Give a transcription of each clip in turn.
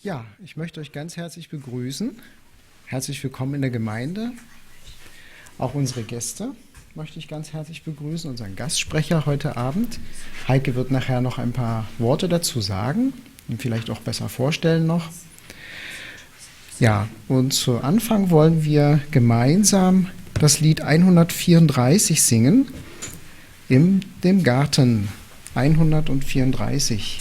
Ja, ich möchte euch ganz herzlich begrüßen. Herzlich willkommen in der Gemeinde. Auch unsere Gäste möchte ich ganz herzlich begrüßen, unseren Gastsprecher heute Abend. Heike wird nachher noch ein paar Worte dazu sagen und vielleicht auch besser vorstellen noch. Ja, und zu Anfang wollen wir gemeinsam das Lied 134 singen, in dem Garten 134.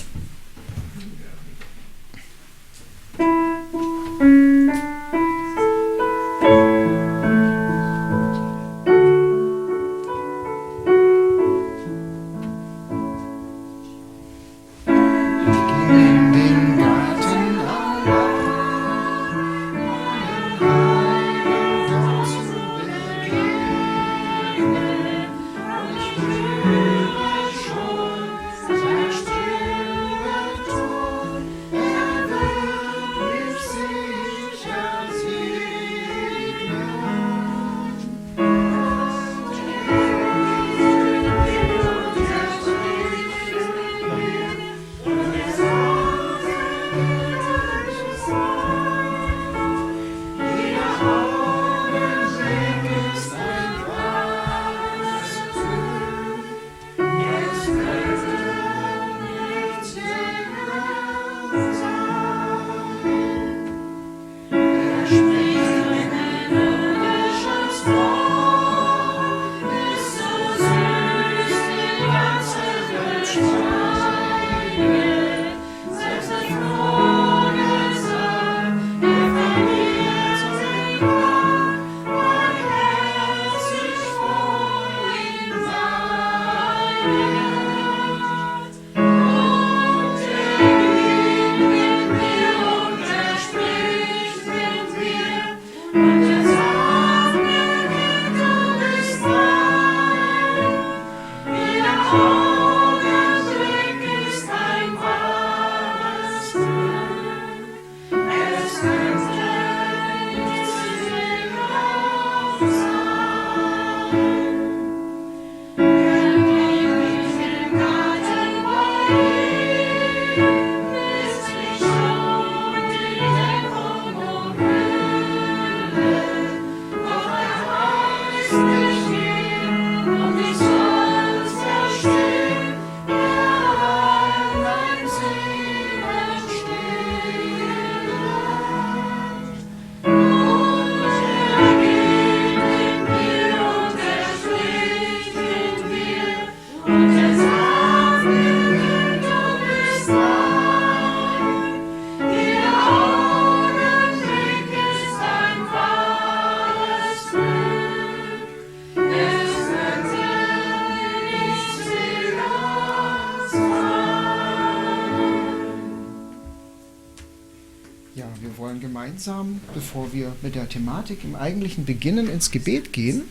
Bevor wir mit der Thematik im eigentlichen beginnen, ins Gebet gehen.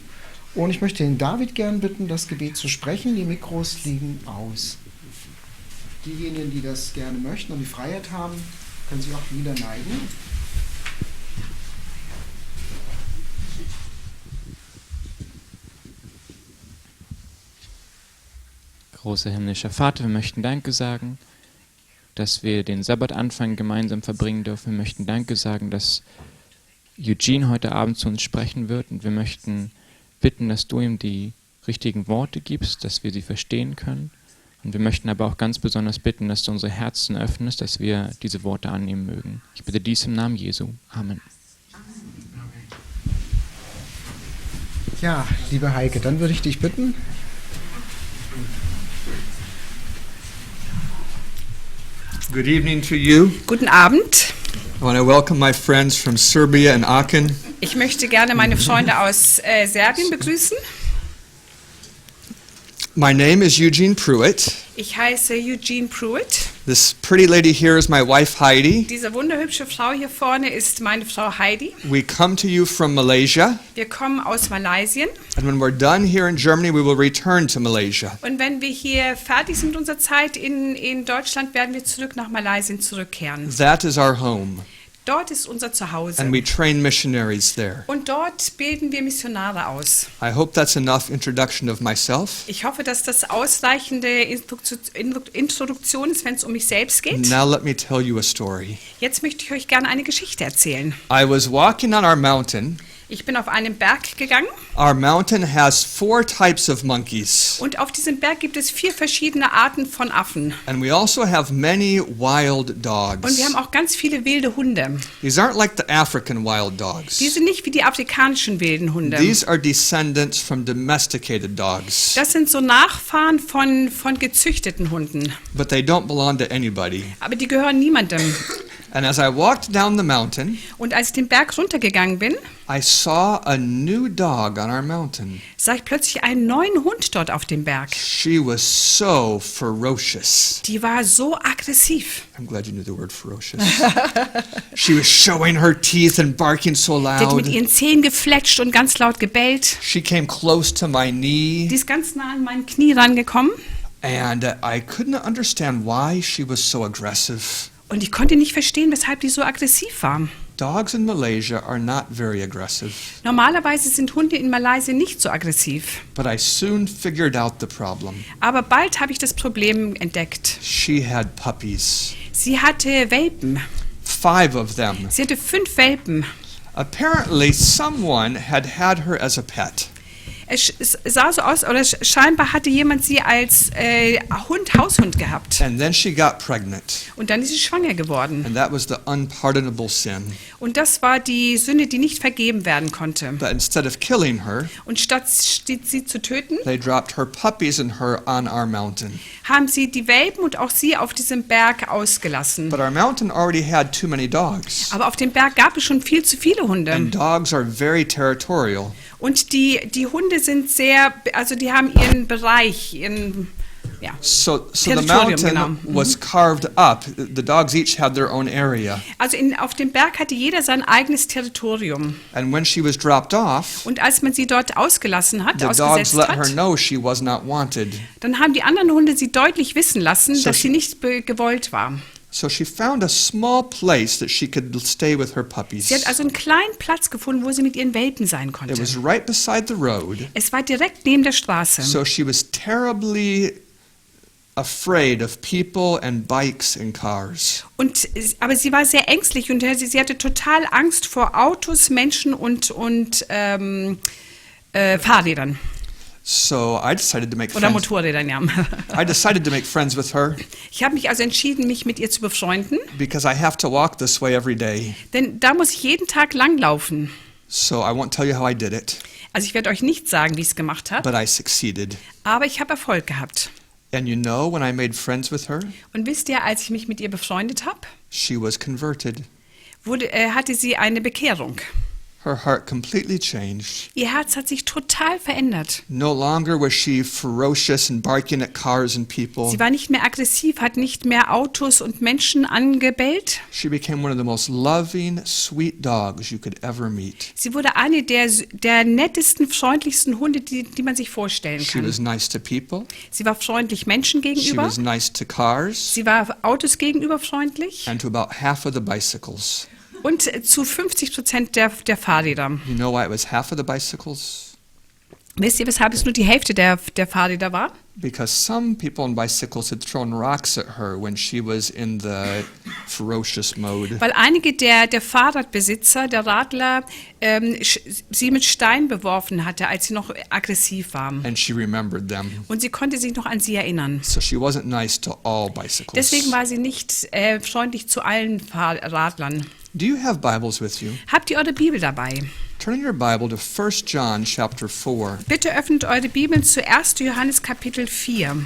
Und ich möchte den David gern bitten, das Gebet zu sprechen. Die Mikros liegen aus. Diejenigen, die das gerne möchten und die Freiheit haben, können sich auch wieder neigen. Großer himmlischer Vater, wir möchten Danke sagen, dass wir den Sabbatanfang gemeinsam verbringen dürfen. Wir möchten Danke sagen, dass Eugene heute Abend zu uns sprechen wird, und wir möchten bitten, dass du ihm die richtigen Worte gibst, dass wir sie verstehen können. Und wir möchten aber auch ganz besonders bitten, dass du unsere Herzen öffnest, dass wir diese Worte annehmen mögen. Ich bitte dies im Namen Jesu. Amen. Ja, liebe Heike, dann würde ich dich bitten. Good evening to you. Guten Abend. I want to welcome my friends from Serbia and Aachen. Ich möchte gerne meine Freunde aus Serbien begrüßen. My name is Eugene Prewitt. Ich heiße Eugene Prewitt. This pretty lady here is my wife Heidi. Diese wunderhübsche Frau hier vorne ist meine Frau Heidi. We come to you from Malaysia. Wir kommen aus Malaysia. And when we're done here in Germany, we will return to Malaysia. Und wenn wir hier fertig sind mit unserer Zeit in Deutschland, werden wir zurück nach Malaysia zurückkehren. That is our home. Dort ist unser Zuhause. and we train missionaries there. Und dort bilden wir Missionare aus. I hope that's enough introduction of myself. Ich hoffe, dass das ausreichende Introduktion ist, wenn es um mich selbst geht. Now let me tell you a story. Jetzt möchte ich euch gerne eine Geschichte erzählen. I was walking on our mountain. Ich bin auf einen Berg gegangen Our mountain has 4 types of monkeys. und auf diesem Berg gibt es 4 verschiedene Arten von Affen. And we also have many wild dogs. Und wir haben auch ganz viele wilde Hunde. These aren't like the African wild dogs. Die sind nicht wie die afrikanischen wilden Hunde. These are descendants from domesticated dogs. Das sind so Nachfahren von gezüchteten Hunden. But they don't belong to anybody. Aber die gehören niemandem. And as I walked down the mountain, Und als ich den Berg runtergegangen bin, I saw a new dog on our mountain. sah ich plötzlich einen neuen Hund dort auf dem Berg. She was so ferocious. Die war so aggressiv. I'm glad you knew the word ferocious. She was showing her teeth and barking so Die hat mit loud. ihren Zähnen gefletscht und ganz laut gebellt. She came close to my Die knee, ist ganz nah an mein Knie rangekommen. and I couldn't understand why she was so aggressive. Und ich konnte nicht verstehen, weshalb die so aggressiv war. Dogs in Malaysia are not very aggressive, Normalerweise sind Hunde in Malaysia nicht so aggressiv. but I soon figured out the problem. Aber bald habe ich das Problem entdeckt. She had puppies, Sie hatte Welpen. 5 of them. Sie hatte 5 Welpen. Apparently, someone had her as a pet. Es sah so aus, oder scheinbar hatte jemand sie als Haushund gehabt. And then she got pregnant, Und dann ist sie schwanger geworden. and that was the unpardonable sin. Und das war die Sünde, die nicht vergeben werden konnte. But instead of killing her, Und statt sie zu töten, they dropped her puppies and her on our mountain. haben sie die Welpen und auch sie auf diesem Berg ausgelassen. But our mountain already had too many dogs. Aber auf dem Berg gab es schon viel zu viele Hunde. And dogs are very territorial. Und die Hunde sind sehr, also die haben ihren Bereich, ja. So the Territorium, mountain genau. was carved up. The dogs each had their own area. Also auf dem Berg hatte jeder sein eigenes Territorium. And when she was dropped off, Und als man sie dort ausgelassen hat, the dogs ausgesetzt let her hat, know she was not wanted. dann haben die anderen Hunde sie deutlich wissen lassen, So dass sie nicht gewollt war. So she found a small place that she could stay with her puppies. Sie hat also einen kleinen Platz gefunden, wo sie mit ihren Welpen sein It konnte. was right beside the road. Es war direkt neben der Straße. So she was terribly afraid of people and bikes and cars. Aber sie war sehr ängstlich und sie hatte total Angst vor Autos, Menschen und Fahrrädern So I decided to make oder friends. Motorrädern, ja. I decided to make friends with her Ich habe mich also entschieden, mich mit ihr zu befreunden, because I have to walk this way every day. denn da muss ich jeden Tag langlaufen. So I won't tell you how I did it, Also ich werde euch nicht sagen, wie ich es gemacht habe, but I succeeded. aber ich habe Erfolg gehabt. And you know, when I made friends with her, Und wisst ihr, als ich mich mit ihr befreundet habe, she was converted. hatte sie eine Bekehrung. Her heart completely changed. Ihr Herz hat sich total verändert. No longer was she ferocious and barking at cars and people. Sie war nicht mehr aggressiv, hat nicht mehr Autos und Menschen angebellt. She became one of the most loving, sweet dogs you could ever meet. Sie wurde eine der nettesten, freundlichsten Hunde, die man sich vorstellen She kann. was nice to people. Sie war freundlich Menschen She gegenüber. was nice to cars. Sie war Autos gegenüber freundlich. And to about half of the bicycles. Und zu 50% der Fahrräder. You know why it was half of the bicycles? Wisst ihr, weshalb es nur die Hälfte der Fahrräder war? Because some people on bicycles had thrown rocks at her when she was in the ferocious mode. Weil einige der Fahrradbesitzer, der Radler, sie mit Steinen beworfen hatte, als sie noch aggressiv war. And she remembered them. Und sie konnte sich noch an sie erinnern. So she wasn't nice to all bicycles. Deswegen war sie nicht freundlich zu allen Radlern. Do you have Bibles with you? Habt ihr eure Bibel dabei? Turn in your Bible to 1 John chapter 4. Bitte öffnet eure Bibeln zu 1. Johannes Kapitel 4.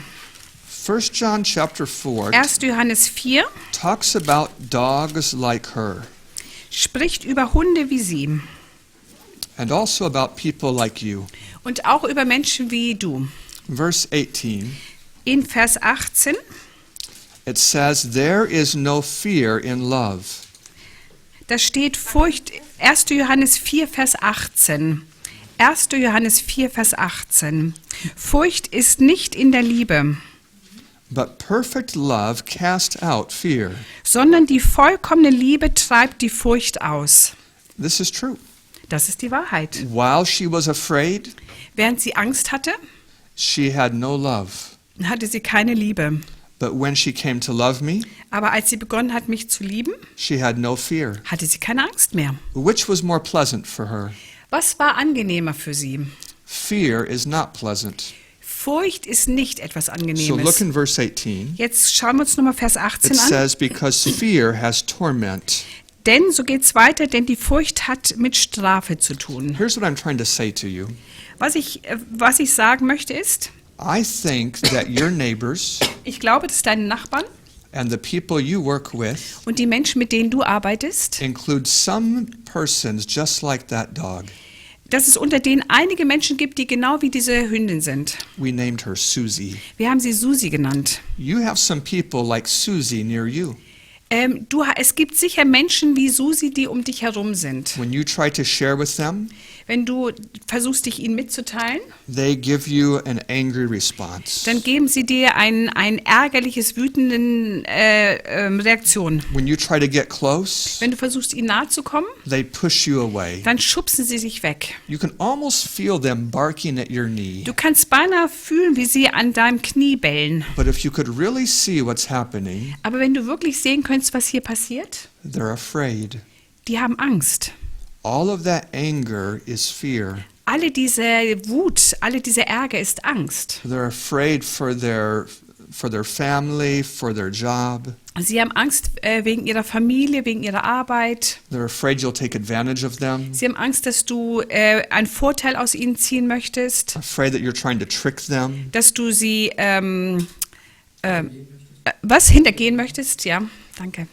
1 John chapter 4 1. Johannes 4 talks about dogs like her spricht über Hunde wie sie and also about people like you. und auch über Menschen wie du. Verse 18, In Vers 18 it says, "There is no fear in love, da steht Furcht, 1. Johannes 4, Vers 18. 1. Johannes 4, Vers 18. Furcht ist nicht in der Liebe, But perfect love casts out fear. sondern die vollkommene Liebe treibt die Furcht aus. This is true. Das ist die Wahrheit. While she was afraid, Während sie Angst hatte, she had no love. hatte sie keine Liebe. But when she came to love me, Aber als sie begonnen hat, mich zu lieben, she had no fear. hatte sie keine Angst mehr. Which was more pleasant for her? Was war angenehmer für sie? Fear is not pleasant. Furcht ist nicht etwas So Angenehmes. look in verse 18. Jetzt schauen wir uns nochmal Vers 18 It an. says, because fear has torment. Denn, so geht's weiter, denn die Furcht hat mit Strafe zu tun. Here's what I'm trying to say to you. Was ich sagen möchte ist, I think that your neighbors ich glaube, dass deine Nachbarn and the people you work with und die Menschen, mit denen du arbeitest, include some persons just like that dog. dass es unter denen einige Menschen gibt, die genau wie diese Hündin sind. We named her Susie. Wir haben sie Susi genannt. You have some people like Susie near you. Es gibt sicher Menschen wie Susi, die um dich herum sind. When you try to share with them, Wenn du versuchst, dich ihnen mitzuteilen, they give you an angry response. dann geben sie dir ein ärgerliches, wütenden Reaktion. When you try to get close, Wenn du versuchst, ihnen nahe zu kommen, they push you away. dann schubsen sie sich weg. You can almost feel them barking at your knee. Du kannst beinahe fühlen, wie sie an deinem Knie bellen. But if you could really see what's happening, Aber wenn du wirklich sehen könntest, was hier passiert, they're afraid. die haben Angst. All of that anger is fear. Alle diese Wut, alle diese Ärger ist Angst. They're afraid for their family, for their job. Sie haben Angst wegen ihrer Familie, wegen ihrer Arbeit. They're afraid you'll take advantage of them. Sie haben Angst, dass du einen Vorteil aus ihnen ziehen möchtest, Afraid that you're trying to trick them. dass du sie was hintergehen möchtest. Ja, danke.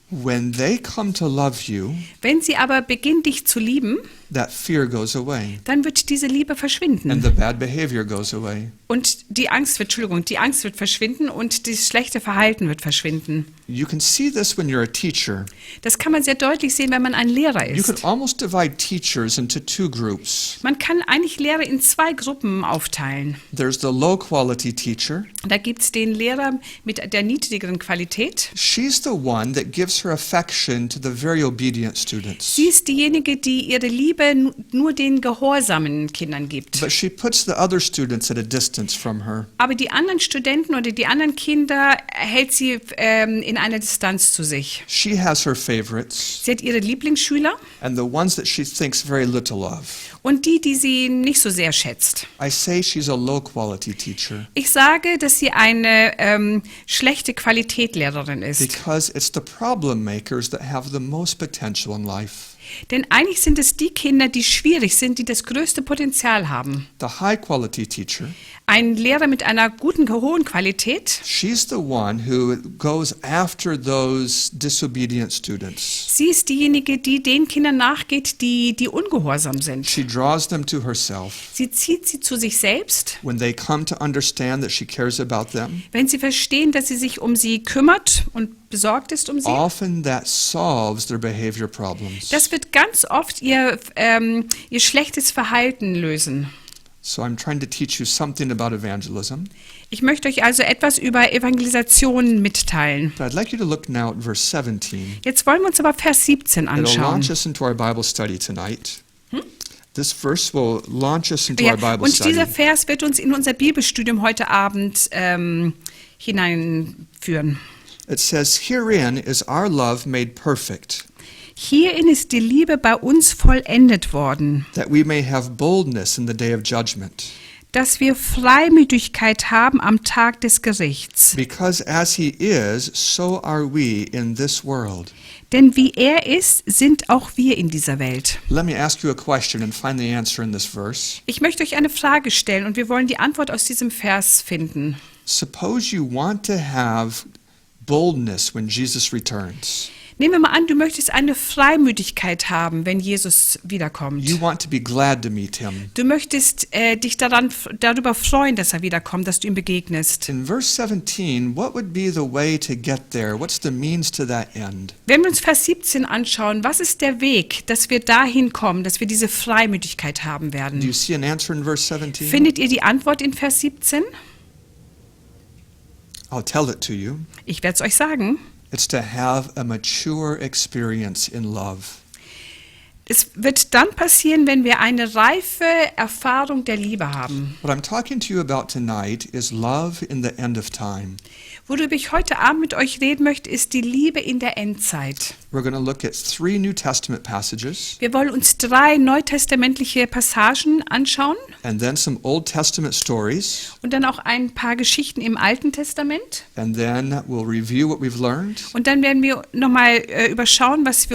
When they come to love you, Wenn sie aber beginnen, dich zu lieben, that fear goes away dann wird diese Liebe and verschwinden. the bad behavior goes away. Und die Angst wird verschwinden und das schlechte Verhalten wird verschwinden. You can see this when you're a teacher. Das kann man sehr deutlich sehen, wenn man ein Lehrer You can ist. almost divide teachers into two groups. Man kann eigentlich Lehrer in zwei Gruppen aufteilen. There's the low quality teacher. Da gibt es den Lehrer mit der niedrigeren Qualität. She's the one that gives her affection to the very obedient students. Sie ist diejenige, die ihre Liebe nur den gehorsamen Kindern gibt. But she puts the other students at a distance from her. Aber die anderen Studenten oder die anderen Kinder hält sie in einer Distanz zu sich. She has her favorites Sie hat ihre Lieblingsschüler and the ones that she thinks very little of. und die sie nicht so sehr schätzt. I say she's a low quality teacher Ich sage, dass sie eine schlechte Qualitätlehrerin ist. because it's the problem makers that have the most potential in life. Denn eigentlich sind es die Kinder, die schwierig sind, die das größte Potenzial haben. The high quality teacher, Ein Lehrer mit einer guten, hohen Qualität, she's the one who goes after those disobedient students. sie ist diejenige, die den Kindern nachgeht, die ungehorsam sind. She draws them to herself. Sie zieht sie zu sich selbst, When they come to understand that she cares about them, wenn sie verstehen, dass sie sich um sie kümmert und besorgt ist um sie. often that solves their behavior problems. Das wird ganz oft ihr schlechtes Verhalten lösen. So I'm trying to teach you something about evangelism. Ich möchte euch also etwas über Evangelisation mitteilen. But I'd like you to look now at verse 17. Jetzt wollen wir uns aber Vers 17 It'll anschauen. launch us into our Bible study tonight. This verse will launch us into Ja, our Bible und study. dieser Vers wird uns in unser Bibelstudium heute Abend hineinführen. It says, "Herein is our love made perfect, Hierin ist die Liebe bei uns vollendet worden, that we may have boldness in the day of judgment. dass wir Freimütigkeit haben am Tag des Gerichts. Because as he is, so are we in this world." Denn wie er ist, sind auch wir in dieser Welt. Let me ask you a question and find the answer in this verse. Ich möchte euch eine Frage stellen und wir wollen die Antwort aus diesem Vers finden. Suppose you want to have boldness when Jesus returns. Nehmen wir mal an, du möchtest eine Freimütigkeit haben, wenn Jesus wiederkommt. You want to be glad to meet him. Du möchtest dich darüber freuen, dass er wiederkommt, dass du ihm begegnest. In verse 17, what would be the way to get there? What's the means to that end? Wenn wir uns Vers 17 anschauen, was ist der Weg, dass wir dahin kommen, dass wir diese Freimütigkeit haben Do werden? you see an answer in verse 17? Findet ihr die Antwort in Vers 17? I'll tell it to you. Ich werde es euch sagen. It's to have a mature experience in love. Es wird dann passieren, wenn wir eine reife Erfahrung der Liebe haben. What I'm talking to you about tonight is love in the end of time. Worüber ich heute Abend mit euch reden möchte, ist die Liebe in der Endzeit. We're going to look at 3 New Testament passages Wir wollen uns 3 neutestamentliche Passagen anschauen and then some Old Testament stories, und dann auch ein paar Geschichten im Alten Testament. and then we'll review what we've learned Und dann werden wir nochmal überschauen, was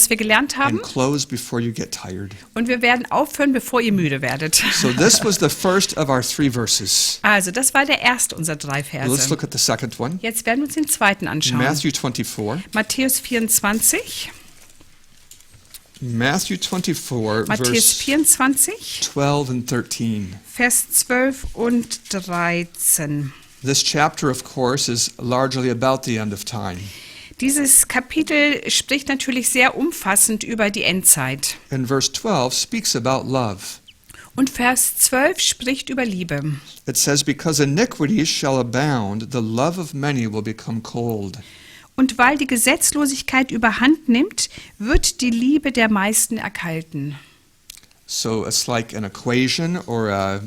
wir gelernt haben. and close before you get tired. Und wir werden aufhören, bevor ihr müde werdet. So this was the first of our 3 verses. Also, das war der erste unserer 3 Let's Verse. look at the second one. Jetzt werden wir uns den zweiten anschauen. Matthew 24. Matthäus 24. Matthew 24, Matthäus verse 24, 12 and 13. Vers 12 und 13. This chapter, of course, is largely about the end of time. Dieses Kapitel spricht natürlich sehr umfassend über die Endzeit. And verse 12 speaks about love. Und Vers 12 spricht über Liebe. It says, because iniquity shall abound, the love of many will become cold. Und weil die Gesetzlosigkeit überhand nimmt, wird die Liebe der meisten erkalten. So it's like an equation or a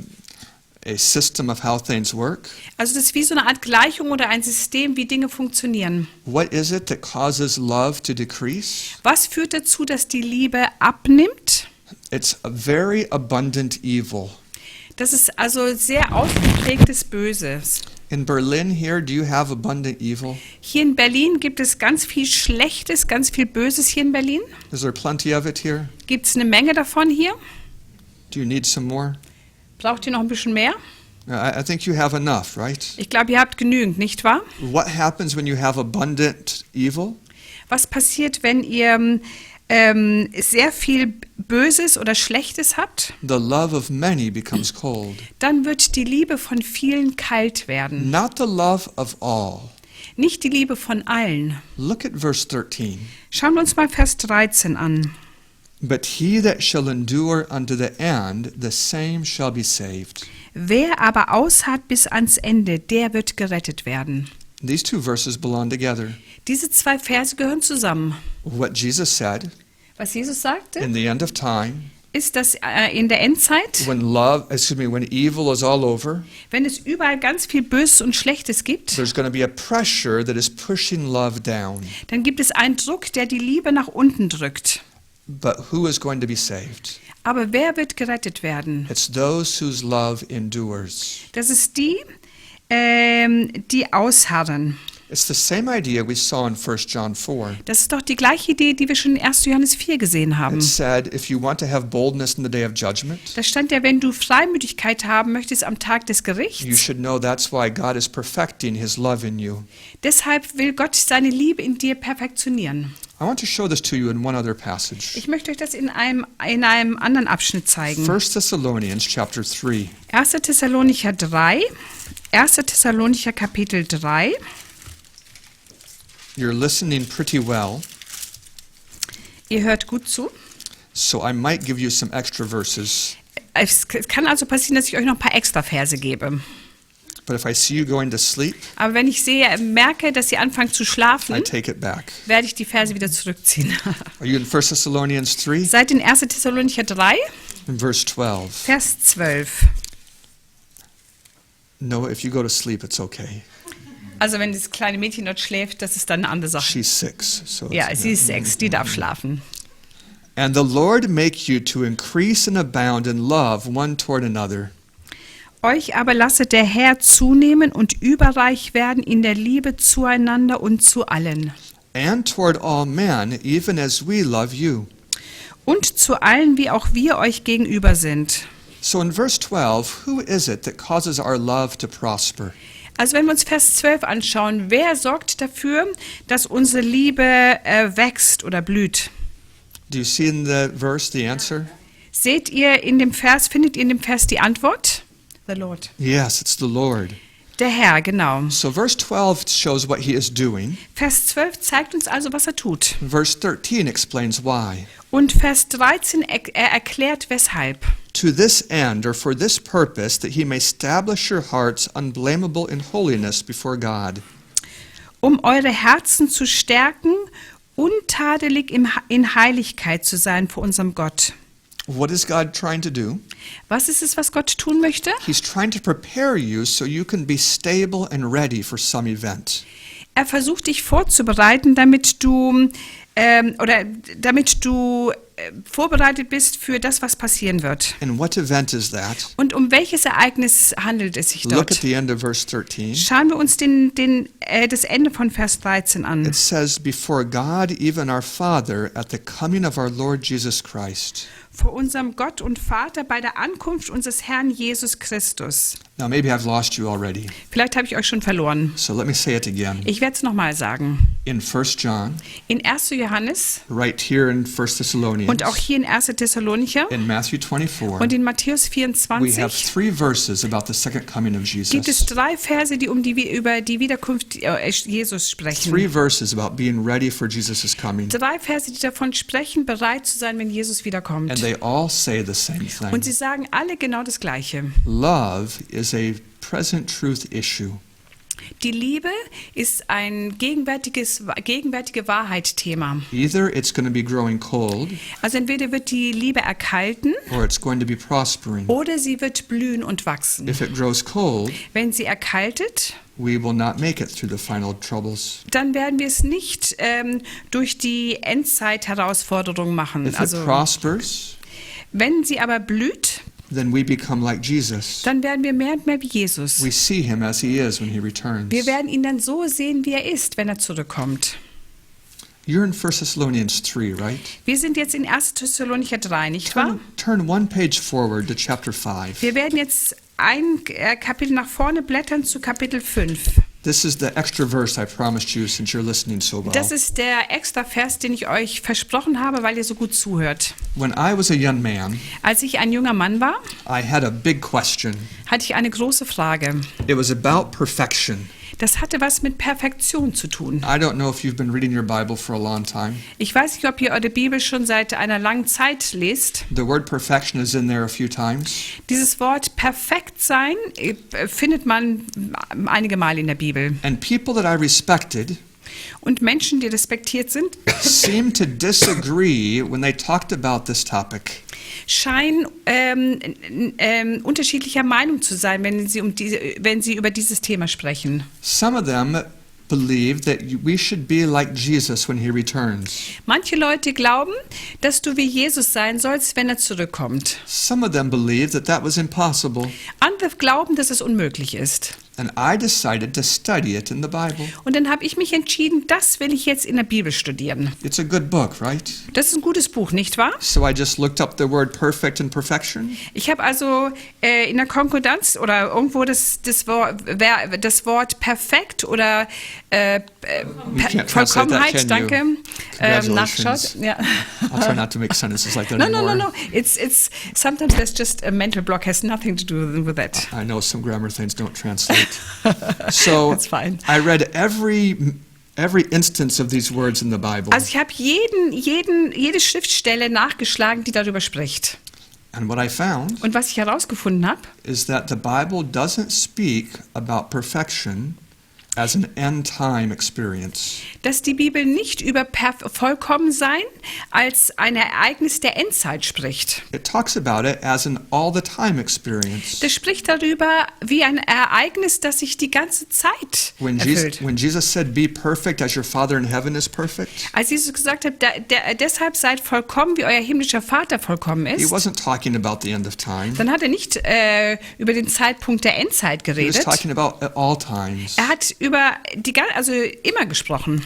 system of how things work. Also das ist wie so eine Art Gleichung oder ein System, wie Dinge funktionieren. What is it that causes love to decrease? Was führt dazu, dass die Liebe abnimmt? It's a very abundant evil. Das ist also sehr ausgeprägtes Böses. In Berlin here, do you have abundant evil? Hier in Berlin gibt es ganz viel Schlechtes, ganz viel Böses hier in Berlin. Is there plenty of it here? Gibt es eine Menge davon hier? Do you need some more? Braucht ihr noch ein bisschen mehr? I think you have enough, right? Ich glaube, ihr habt genügend, nicht wahr? What happens when you have abundant evil? Was passiert, wenn ihr sehr viel Böses oder Schlechtes habt? The love of many becomes cold. Dann wird die Liebe von vielen kalt werden. Not the love of all. Nicht die Liebe von allen. Look at verse 13. Schauen wir uns mal Vers 13 an. But he that shall endure unto the end, the same shall be saved. Wer aber ausharrt bis ans Ende, der wird gerettet werden. These 2 verses belong together. Diese 2 Verse gehören zusammen. What Jesus said Was Jesus sagte, in the end of time, ist, dass in der Endzeit, when evil is all over, wenn es überall ganz viel Böses und Schlechtes gibt, there's going to be a pressure that is pushing love down. dann gibt es einen Druck, der die Liebe nach unten drückt. But who is going to be saved? Aber wer wird gerettet werden? It's those whose love endures. Das ist die ausharren. It's the same idea we saw in 1 John 4. Das ist doch die gleiche Idee, die wir schon in 1. Johannes 4 gesehen haben. It said, if you want to have boldness in the day of judgment, Da stand ja, wenn du Freimütigkeit haben möchtest am Tag des you Gerichts, should know that's why God is perfecting his love in you. deshalb will Gott seine Liebe in dir perfektionieren. I want to show this to you in one other passage. Ich möchte euch das in einem anderen Abschnitt zeigen. 1 Thessalonians chapter 3. 1. Thessalonicher 3, 1. Thessalonicher Kapitel 3. You're listening pretty well, Ihr hört gut zu. so I might give you some extra verses. Es kann also passieren, dass ich euch noch ein paar extra Verse gebe. But if I see you going to sleep, Aber wenn ich merke, dass ihr anfangt zu I schlafen, take it back. werde ich die Verse wieder zurückziehen. Are you in 1 Thessalonians 3? Seid in 1. Thessalonicher 3, In verse 12. Vers 12. No, if you go to sleep, it's okay. Also wenn das kleine Mädchen dort schläft, das ist dann eine andere Sache. She's 6. So Ja, it's- sie ist 6, die darf schlafen. And the Lord make you to increase and abound in love one toward another. Euch aber lasse der Herr zunehmen und überreich werden in der Liebe zueinander und zu allen. And toward all men, even as we love you. Und zu allen, wie auch wir euch gegenüber sind. So in verse 12, who is it that causes our love to prosper? Also wenn wir uns Vers 12 anschauen, wer sorgt dafür, dass unsere Liebe wächst oder blüht? Do you see in the verse the answer? Seht ihr in dem Vers, findet ihr in dem Vers die Antwort? The Lord. Yes, it's the Lord. Der Herr, genau. So verse 12 shows what he is doing. Vers 12 zeigt uns also, was er tut. Verse 13 explains why. Und Vers 13 erklärt, weshalb. To this end, or for this purpose, that he may establish your hearts unblameable in holiness before God. Um eure Herzen zu stärken, untadelig in Heiligkeit zu sein vor unserem Gott. What is God trying to do? Was ist es, was Gott tun möchte? He's trying to prepare you so you can be stable and ready for some event. Er versucht dich vorzubereiten, damit du vorbereitet bist für das, was passieren wird. And what event is that? Und um welches Ereignis handelt es sich Look at dort? the end of verse 13. Schauen wir uns das Ende von Vers 13 an. It says, before God, even our Father, at the coming of our Lord Jesus Christ. Vor unserem Gott und Vater bei der Ankunft unseres Herrn Jesus Christus. Now maybe I've lost you already, Vielleicht habe ich euch schon verloren. so let me say it again. Ich werde es nochmal sagen. In 1 John, In 1. Johannes right here in 1 Thessalonians, und auch hier in 1. Thessalonicher in Matthew 24, und in Matthäus we have 24 three verses about the second coming of gibt es Jesus. 3 Verse, die über die Wiederkunft Jesus sprechen. Three verses about being ready for Jesus' coming. 3 Verse, die davon sprechen, bereit zu sein, wenn Jesus wiederkommt. And they all say the same thing. Und sie sagen alle genau das Gleiche. Love is a present truth issue. Die Liebe ist ein gegenwärtige Wahrheit-Thema. Either it's going to be growing cold Also entweder wird die Liebe erkalten or it's going to be prospering. oder sie wird blühen und wachsen. If it grows cold, Wenn sie erkaltet, we will not make it through the final troubles. dann werden wir es nicht durch die Endzeit-Herausforderung machen. If it Also, prospers, wenn sie aber blüht, then we become like Jesus. dann werden wir mehr und mehr wie Jesus. We see him as he is when he returns. Wir werden ihn dann so sehen, wie er ist, wenn er zurückkommt. You're in 1 Thessalonians 3, right? Wir sind jetzt in 1. Thessalonicher 3, nicht wahr? Turn one page forward to chapter 5. Wir werden jetzt ein Kapitel nach vorne blättern zu Kapitel 5. This is the extra verse I promised you since you're listening so well. Das ist der extra Vers, den ich euch versprochen habe, weil ihr so gut zuhört. When I was a young man, Als ich ein junger Mann war, I had a big question. hatte ich eine große Frage. It was about perfection. Das hatte was mit Perfektion zu tun. I don't know if you've been reading your Bible for a long time. Ich weiß nicht, ob ihr eure Bibel schon seit einer langen Zeit lest. The word perfection is in there a few times. Dieses Wort perfekt sein findet man einige Mal in der Bibel. And people that I respected Und Menschen, die respektiert sind, seemed to disagree when they talked about this topic. scheinen unterschiedlicher Meinung zu sein, wenn sie über dieses Thema sprechen. Some of them believe that we should be like Jesus when he returns. Manche Leute glauben, dass du wie Jesus sein sollst, wenn er zurückkommt. Some of them believe that that was impossible. Andere glauben, dass es unmöglich ist. And I decided to study it in the Bible. Und dann habe ich mich entschieden, das will ich jetzt in der Bibel studieren. It's a good book, right? Das ist ein gutes Buch, nicht wahr? So I just looked up the word perfect and perfection. Ich habe also in der Konkordanz oder irgendwo das Wort perfekt oder can't translate that, Vollkommenheit, can you? danke, Congratulations. nachschaut. Ja. I'll try not to make sentences like that No, anymore. no. It's sometimes there's just a mental block, has nothing to do with that. I know some grammar things don't translate. So That's fine. I read every instance of these words in the Bible. Also ich habe jede Schriftstelle nachgeschlagen, die darüber spricht. And what I found Und was ich herausgefunden habe, is that the Bible doesn't speak about perfection as an end-time experience. dass die Bibel nicht über Vollkommensein als ein Ereignis der Endzeit spricht. It talks about it as an all-the-time experience. Das spricht darüber wie ein Ereignis, das sich die ganze Zeit erfüllt. When Jesus said, "Be perfect as your Father in heaven is perfect," Als Jesus gesagt hat, deshalb seid vollkommen, wie euer himmlischer Vater vollkommen he ist, wasn't talking about the end of time. dann hat er nicht über den Zeitpunkt der Endzeit He was geredet. talking about at all times. Er hat über immer gesprochen.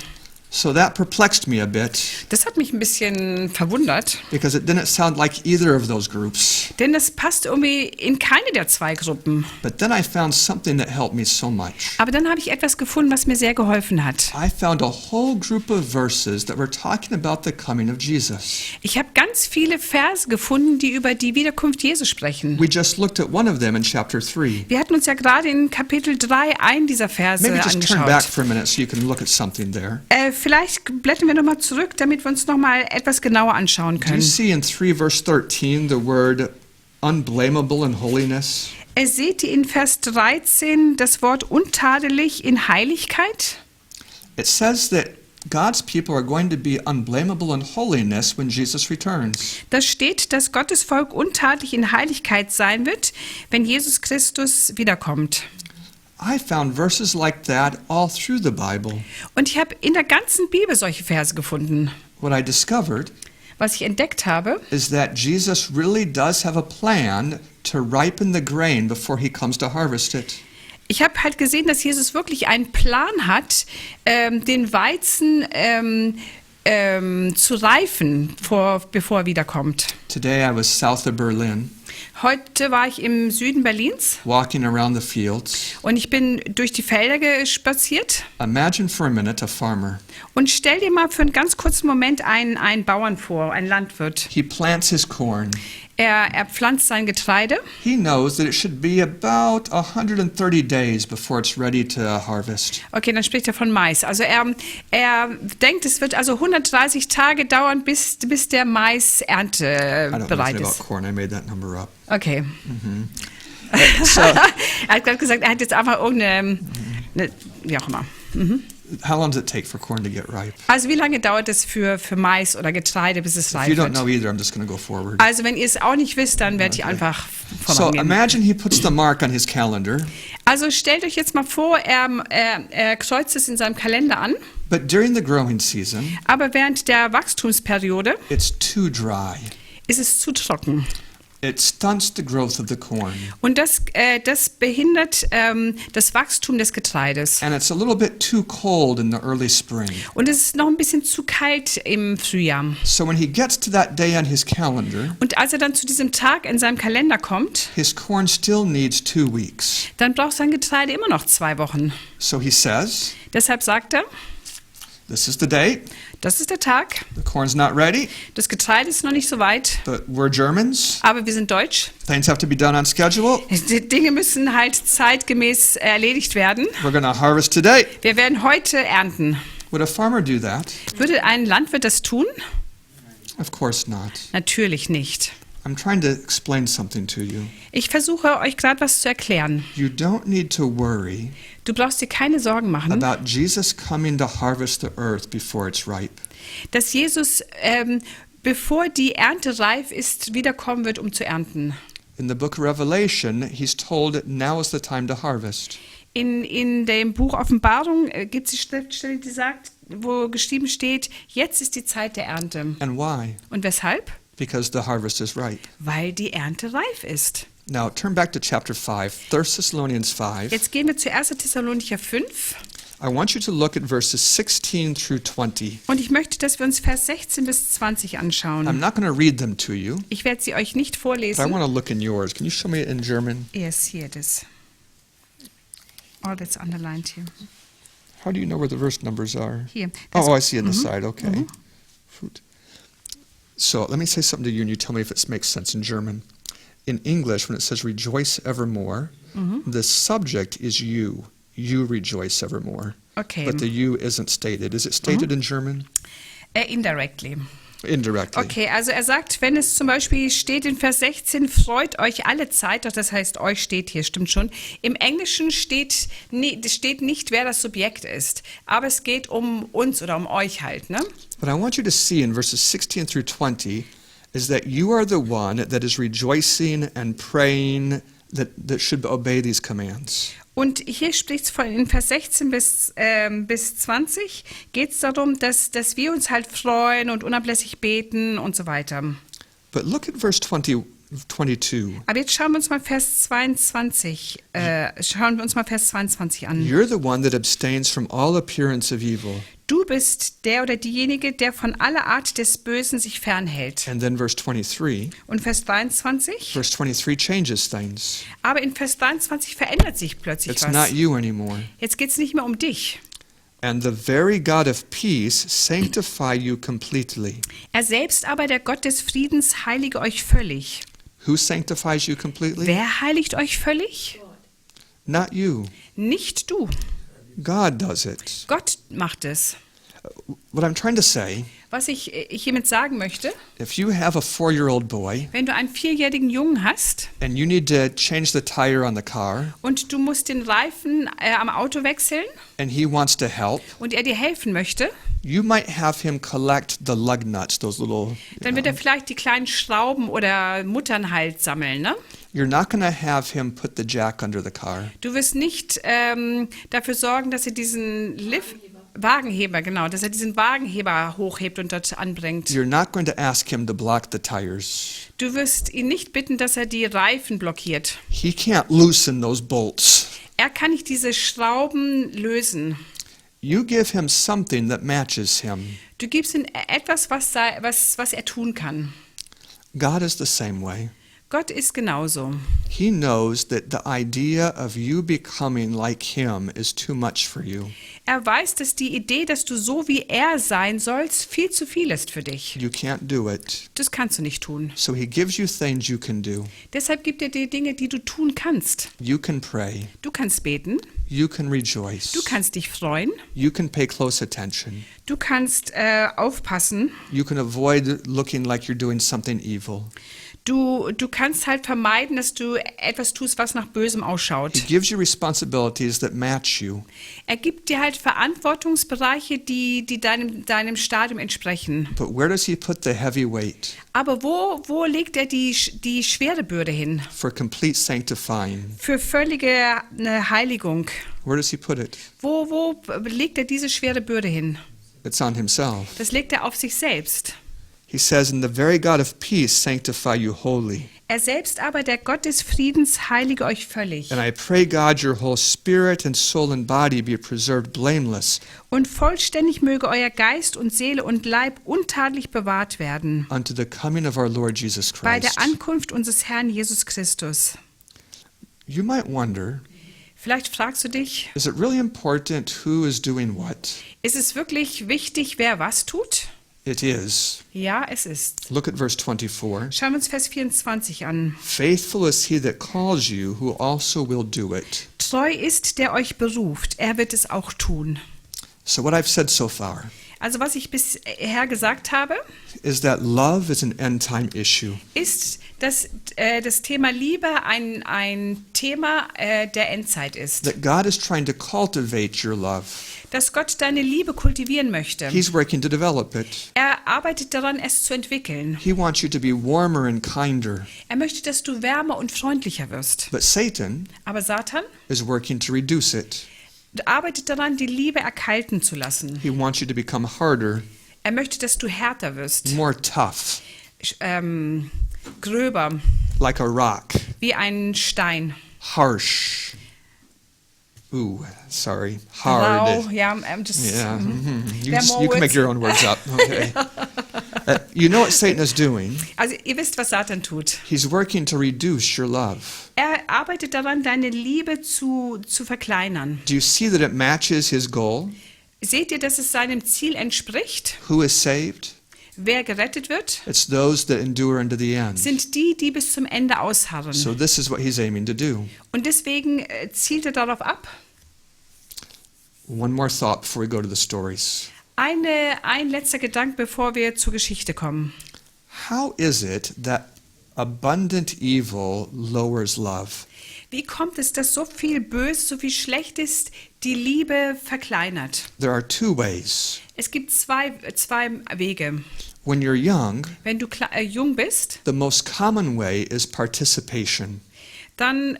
So that perplexed me a bit Das hat mich ein bisschen verwundert, because it didn't sound like either of those groups. denn das passt irgendwie in keine der zwei Gruppen. But then I found something that helped me so much. Aber dann habe ich etwas gefunden, was mir sehr geholfen hat. I found a whole group of verses that were talking about the coming of Jesus. Ich habe ganz viele Verse gefunden, die über die Wiederkunft Jesu sprechen. We just looked at one of them in chapter 3. Wir hatten uns ja gerade in Kapitel 3 einen dieser Verse Maybe just turn back angeschaut. for a minute so you can look at something there. Vielleicht blättern wir nochmal zurück, damit wir uns nochmal etwas genauer anschauen Do you können. see in 3 verse 13 the word unblameable in holiness? Seht ihr in Vers 13 das Wort untadelig in Heiligkeit? It says that God's people are going to be unblameable in holiness when Jesus returns. Da steht, dass Gottes Volk untadelig in Heiligkeit sein wird, wenn Jesus Christus wiederkommt. I found verses like that all through the Bible. Und ich habe in der ganzen Bibel solche Verse gefunden. What I discovered Was ich entdeckt habe, is that Jesus really does have a plan to ripen the grain before he comes to harvest it. ich habe halt gesehen, dass Jesus wirklich einen Plan hat, den Weizen zu reifen, bevor er wiederkommt. Today I was south of Berlin, Heute war ich im Süden Berlins walking around the fields. und ich bin durch die Felder spaziert. Imagine for a minute a farmer. Und stell dir mal für einen ganz kurzen Moment einen Bauern vor, einen Landwirt. He plants his corn. Er pflanzt sein Getreide He knows that it should be about 130 days before it's ready to harvest. Okay, dann spricht er von Mais. Also er denkt, es wird also 130 Tage dauern, bis der Mais I don't know erntebereit anything about ist. corn. I made that number up. Okay. So, Er hat gerade gesagt, er hat jetzt einfach wie auch immer. how long does it take for corn to get ripe? Also wie lange dauert es für Mais oder Getreide, bis es If reif you don't wird? know either, I'm just going to go forward. Also wenn ihr es auch nicht wisst, dann werdet ihr einfach So vorangehen. imagine he puts the mark on his calendar, Also stellt euch jetzt mal vor, er kreuzt es in seinem Kalender an, but during the growing season, aber während der Wachstumsperiode it's too dry. ist es zu trocken. It stunts the growth of the corn. Und das behindert das Wachstum des Getreides. And it's a little bit too cold in the early spring. Und es ist noch ein bisschen zu kalt im Frühjahr. So when he gets to that day on his calendar, Und als er dann zu diesem Tag in seinem Kalender kommt, his corn still needs 2 weeks. dann braucht sein Getreide immer noch 2 Wochen. So he says, Deshalb sagt er, this is the day. das ist der Tag, The corn's not ready, das Getreide ist noch nicht so weit, but we're Germans. aber wir sind deutsch. Things have to be done on schedule. Die Dinge müssen halt zeitgemäß erledigt werden. We're going to harvest today. Wir werden heute ernten. Would a farmer do that? Würde ein Landwirt das tun? Of course not. Natürlich nicht. I'm trying to explain something to you. Ich versuche euch gerade was zu erklären. You don't need to worry Du brauchst dir keine Sorgen machen, about Jesus coming to harvest the earth before it's ripe. dass Jesus, bevor die Ernte reif ist, wiederkommen wird, um zu ernten. In the book of Revelation, he's told now is the time to harvest. In dem Buch Offenbarung gibt es die Schriftstelle, die sagt, wo geschrieben steht, jetzt ist die Zeit der Ernte. And why? Und weshalb? Because the harvest is ripe. Weil die Ernte reif ist. Now turn back to chapter 5, 1 Thessalonians 5. Jetzt gehen wir zu 1. Thessalonicher 5. I want you to look at verses 16 through 20. Und ich möchte, dass wir uns Vers 16 bis 20 I'm anschauen. not going to read them to you, Ich werde sie euch nicht but I vorlesen. want to look in yours. Can you show me it in German? Yes, here it is. All that's underlined here. How do you know where the verse numbers are? Here. Oh, I see on the side. Okay. Fruit. So let me say something to you, and you tell me if it makes sense in German. In English, when it says rejoice evermore, the subject is you. You rejoice evermore. Okay. But the you isn't stated. Is it stated in German? Indirectly. Indirectly. Okay, also er sagt, wenn es zum Beispiel steht in Vers 16, freut euch alle Zeit, doch das heißt, euch steht hier, stimmt schon. Im Englischen steht nicht, wer das Subjekt ist, aber es geht um uns oder um euch halt, ne? What I want you to see in verses 16 through 20 is that you are the one that is rejoicing and praying that should obey these commands. Und hier spricht es in Vers 16 bis 20, geht es darum, dass wir uns halt freuen und unablässig beten und so weiter. But look at verse 22. Aber jetzt schauen wir uns mal Vers 22 an. You're the one that abstains from all appearance of evil. Du bist der oder diejenige, der von aller Art des Bösen sich fernhält. And then verse 23. Und Vers 23, Verse 23 changes things. aber in Vers 23 verändert sich plötzlich It's not was. you anymore. Jetzt geht es nicht mehr um dich. And the very God of peace sanctify you completely. Er selbst aber, der Gott des Friedens, heilige euch völlig. Who sanctifies you completely? Wer heiligt euch völlig? Not you. Nicht du. God does it. Gott macht es. What I'm trying to say Was ich hiermit sagen möchte, if you have a 4-year-old boy wenn du einen 4-jährigen Jungen hast and you need to change the tire on the car und du musst den Reifen am Auto wechseln and he wants to help, und er dir helfen möchte, you might have him collect the lug nuts, those little, dann wird er vielleicht die kleinen Schrauben oder Muttern halt sammeln, ne? you're not going to have him put the jack under the car. Du wirst nicht dafür sorgen, dass er diesen Wagenheber, genau, dass er diesen Wagenheber hochhebt und dort anbringt. You're not going to ask him to block the tires. Du wirst ihn nicht bitten, dass er die Reifen blockiert. He can't loosen those bolts. Er kann nicht diese Schrauben lösen. You give him something that matches him. Du gibst ihm etwas, was er tun kann. God is the same way. Gott ist genauso. He knows that the idea of you becoming like him is too much for you. Er weiß, dass die Idee, dass du so wie er sein sollst, viel zu viel ist für dich. You can't do it. Das kannst du nicht tun. So he gives you things you can do. Deshalb gibt er dir Dinge, die du tun kannst. You can pray. Du kannst beten. You can rejoice. Du kannst dich freuen. You can pay close attention. Du kannst aufpassen. You can avoid looking like you're doing something evil. Du kannst halt vermeiden, dass du etwas tust, was nach Bösem ausschaut. He gives you responsibilities that match you. Er gibt dir halt Verantwortungsbereiche, die deinem Stadium entsprechen. But where does he put the heavy weight? Aber wo legt er die schwere Bürde hin? For complete sanctifying. Für völlige Heiligung. Where does he put it? Wo legt er diese schwere Bürde hin? It's on himself. Das legt er auf sich selbst. He says, "And the very God of peace sanctify you wholly." Er selbst aber, der Gott des Friedens, heilige euch völlig. And I pray, God, your whole spirit and soul and body be preserved blameless Und vollständig möge euer Geist und Seele und Leib untadelig bewahrt werden. unto the coming of our Lord Jesus Bei der Christ. Ankunft unseres Herrn Jesus Christus. You might wonder, Vielleicht fragst du dich, is it really important who is doing what? ist es wirklich wichtig, wer was tut? It is. Ja, es ist. Look at verse 24. Schauen wir uns Vers 24 an. Faithful is he that calls you, who also will do it. Treu ist, der euch beruft, er wird es auch tun. So what I've said so far Also was ich bisher gesagt habe, is that love is an end-time issue. ist, dass das Thema Liebe ein Thema der Endzeit ist. That God is trying to cultivate your love. Dass Gott deine Liebe kultivieren möchte. He's working to develop it. Er arbeitet daran, es zu entwickeln. He wants you to be warmer and kinder. Er möchte, dass du wärmer und freundlicher wirst. But Satan Aber Satan is working to reduce it. arbeitet daran, die Liebe erkalten zu lassen. He wants you to become harder, Er möchte, dass du härter wirst, more tough, gröber, like a rock, wie ein Stein. harsh. Ooh, sorry, Rau, hard. ja, just, Yeah, you, There are more you can make words. your own words up. Okay. You know what Satan is doing? Also ihr wisst, was Satan tut. He's working to reduce your love. Er arbeitet daran, deine Liebe zu verkleinern. Do you see that it matches his goal? Seht ihr, dass es seinem Ziel entspricht? Who is saved? Wer gerettet wird, It's those that endure unto the end. sind die, die bis zum Ende ausharren. So this is what he's aiming to do. Und deswegen zielt er darauf ab. One more thought before we go to the stories. Ein letzter Gedanke, bevor wir zur Geschichte kommen. How is it that abundant evil lowers love? Wie kommt es, dass so viel Böses, so viel Schlechtes die Liebe verkleinert? There are two ways. Es gibt zwei Wege. When you're young, Wenn du jung bist, the most common way is participation. dann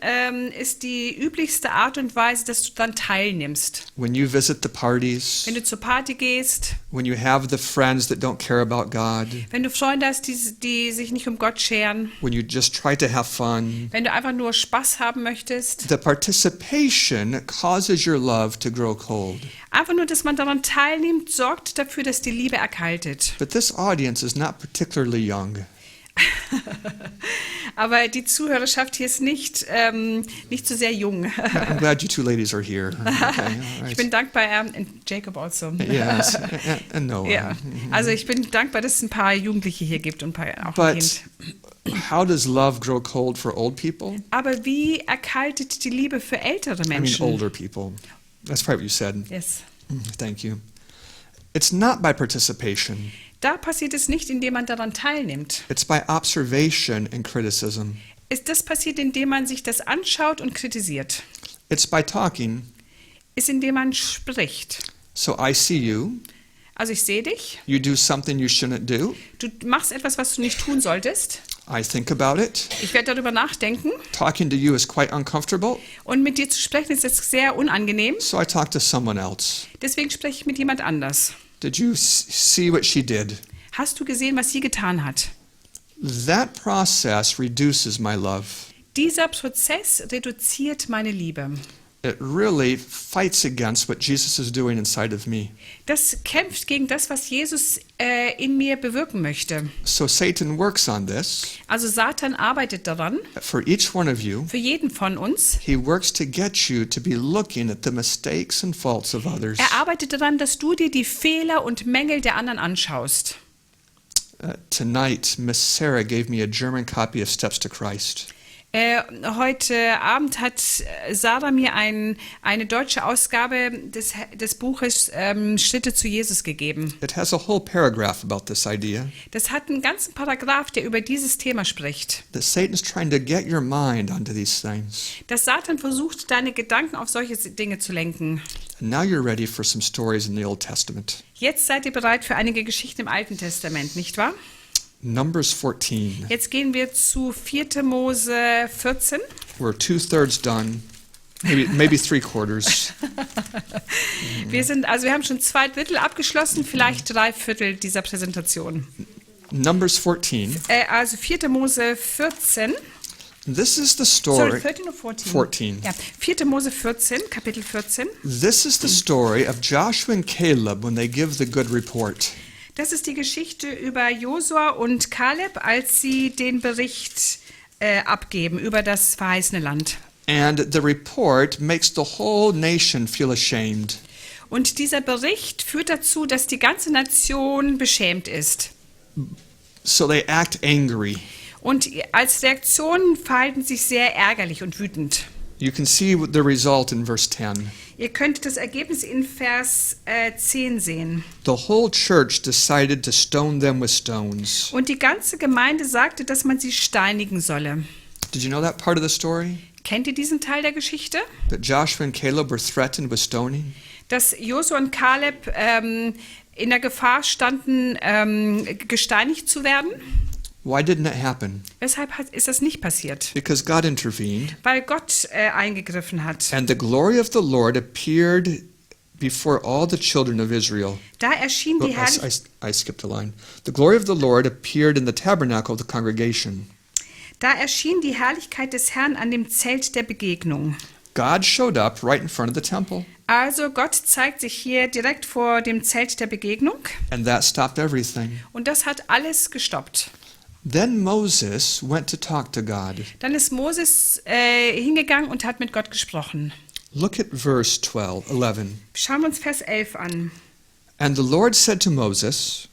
ist die üblichste Art und Weise, dass du dann teilnimmst. When you visit the parties, Wenn du zur Party gehst, when you have the friends that don't care about God, wenn du Freunde hast, die sich nicht um Gott scheren, when you just try to have fun, wenn du einfach nur Spaß haben möchtest, the participation causes your love to grow cold. einfach nur, dass man daran teilnimmt, sorgt dafür, dass die Liebe erkaltet. But this audience is not particularly young. Aber die Zuhörerschaft hier ist nicht so sehr jung. I'm glad you two ladies are here. Okay, all Ich right. bin dankbar, and Jacob also. Yes, and Noah. Ja, also ich bin dankbar, dass es ein paar Jugendliche hier gibt und auch ein But Kind. how does love grow cold for old people? Aber wie erkaltet die Liebe für ältere I mean, Menschen? older people. That's probably what you said. Yes. Thank you. It's not by participation. Da passiert es nicht, indem man daran teilnimmt. It's by observation and criticism. Das passiert, indem man sich das anschaut und kritisiert. It's by talking. Ist, indem man spricht. So I see you. Also ich sehe dich. You do something you shouldn't do. Du machst etwas, was du nicht tun solltest. I think about it. Ich werde darüber nachdenken. Talking to you is quite uncomfortable. Und mit dir zu sprechen ist jetzt sehr unangenehm. So I talk to someone else. Deswegen spreche ich mit jemand anders. Did you see what she did? Hast du gesehen, was sie getan hat? That process reduces my love. Dieser Prozess reduziert meine Liebe. It really fights against what Jesus is doing inside of me. Das kämpft gegen das, was Jesus in mir bewirken möchte. So Satan works on this. Also Satan arbeitet daran, For each one of you, für jeden von uns. he works to get you to be looking at the mistakes and faults of others. Er arbeitet daran, dass du dir die Fehler und Mängel der anderen anschaust. Tonight, Miss Sarah gave me a German copy of Steps to Christ. Heute Abend hat Sarah mir eine deutsche Ausgabe des Buches Schritte zu Jesus gegeben. It has a whole paragraph about this idea Das hat einen ganzen Paragraph, der über dieses Thema spricht. that Satan is trying to get your mind onto these things. Dass Satan versucht, deine Gedanken auf solche Dinge zu lenken. And now you're ready for some stories in the Old Testament. Jetzt seid ihr bereit für einige Geschichten im Alten Testament, nicht wahr? Numbers 14. Jetzt gehen wir zu 4. Mose 14. We're 2/3 done, maybe 3/4. Wir haben schon 2/3 abgeschlossen, vielleicht 3/4 dieser Präsentation. Numbers 14. Also 4. Mose 14. This is the Sorry, story. 13 oder 14? 14. Ja, 4. Mose 14, Kapitel 14. This is the story of Joshua and Caleb when they give the good report. Das ist die Geschichte über Josua und Kaleb, als sie den Bericht abgeben über das verheißene Land. And the report makes the whole nation feel ashamed. Und dieser Bericht führt dazu, dass die ganze Nation beschämt ist. So they act angry. Und als Reaktion verhalten sich sehr ärgerlich und wütend. You can see the result in verse 10. Ihr könnt das Ergebnis in Vers 10 sehen. The whole church decided to stone them with stones. Und die ganze Gemeinde sagte, dass man sie steinigen solle. Did you know that part of the story? Kennt ihr diesen Teil der Geschichte? That Joshua and Caleb were threatened with stoning? Dass Josua und Kaleb in der Gefahr standen, gesteinigt zu werden. Why didn't it happen? Weshalb ist das nicht passiert? Because God intervened. Weil Gott eingegriffen hat. And the glory of the Lord appeared before all the children of Israel. Da erschien die Herrlichkeit. I skipped a line. The glory of the Lord appeared in the tabernacle of the congregation. Da erschien die Herrlichkeit des Herrn an dem Zelt der Begegnung. God showed up right in front of the temple. Also Gott zeigt sich hier direkt vor dem Zelt der Begegnung. And that stopped everything. Und das hat alles gestoppt. Then Moses went to talk to God. Dann ist Moses hingegangen und hat mit Gott gesprochen. Look at verse 11. Schauen wir uns Vers 11 an. And the Lord said to Moses,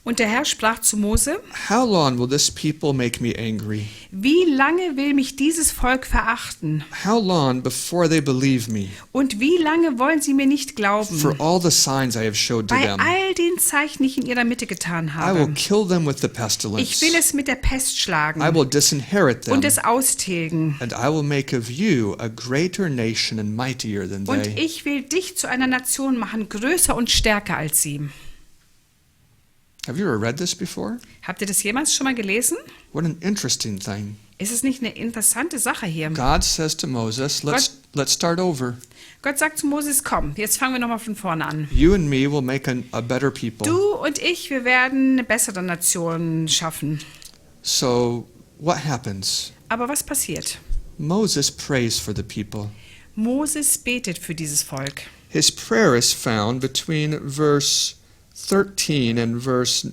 Und der Herr sprach zu Mose: How long will this people make me angry? Wie lange will mich dieses Volk verachten? How long before they believe me? Und wie lange wollen sie mir nicht For glauben? all the signs I have showed to Bei them. all den Zeichen, die ich in ihrer Mitte getan I will habe. kill them with the Ich pestilence. will es mit der Pest schlagen I will disinherit them. und es austilgen. And I will make of you a greater nation and mightier than Und they. ich will dich zu einer Nation machen, größer und stärker als sie. Have you ever read this before? Habt ihr das jemals schon mal gelesen? What an interesting thing. Ist es nicht eine interessante Sache hier? God says to Moses, let's start over. Gott sagt zu Moses: Komm, jetzt fangen wir nochmal von vorne an. You and me will make a better people. Du und ich, wir werden eine bessere Nation schaffen. So what happens? Aber was passiert? Moses prays for the people. Moses betet für dieses Volk. His prayer is found between verse 13 and verse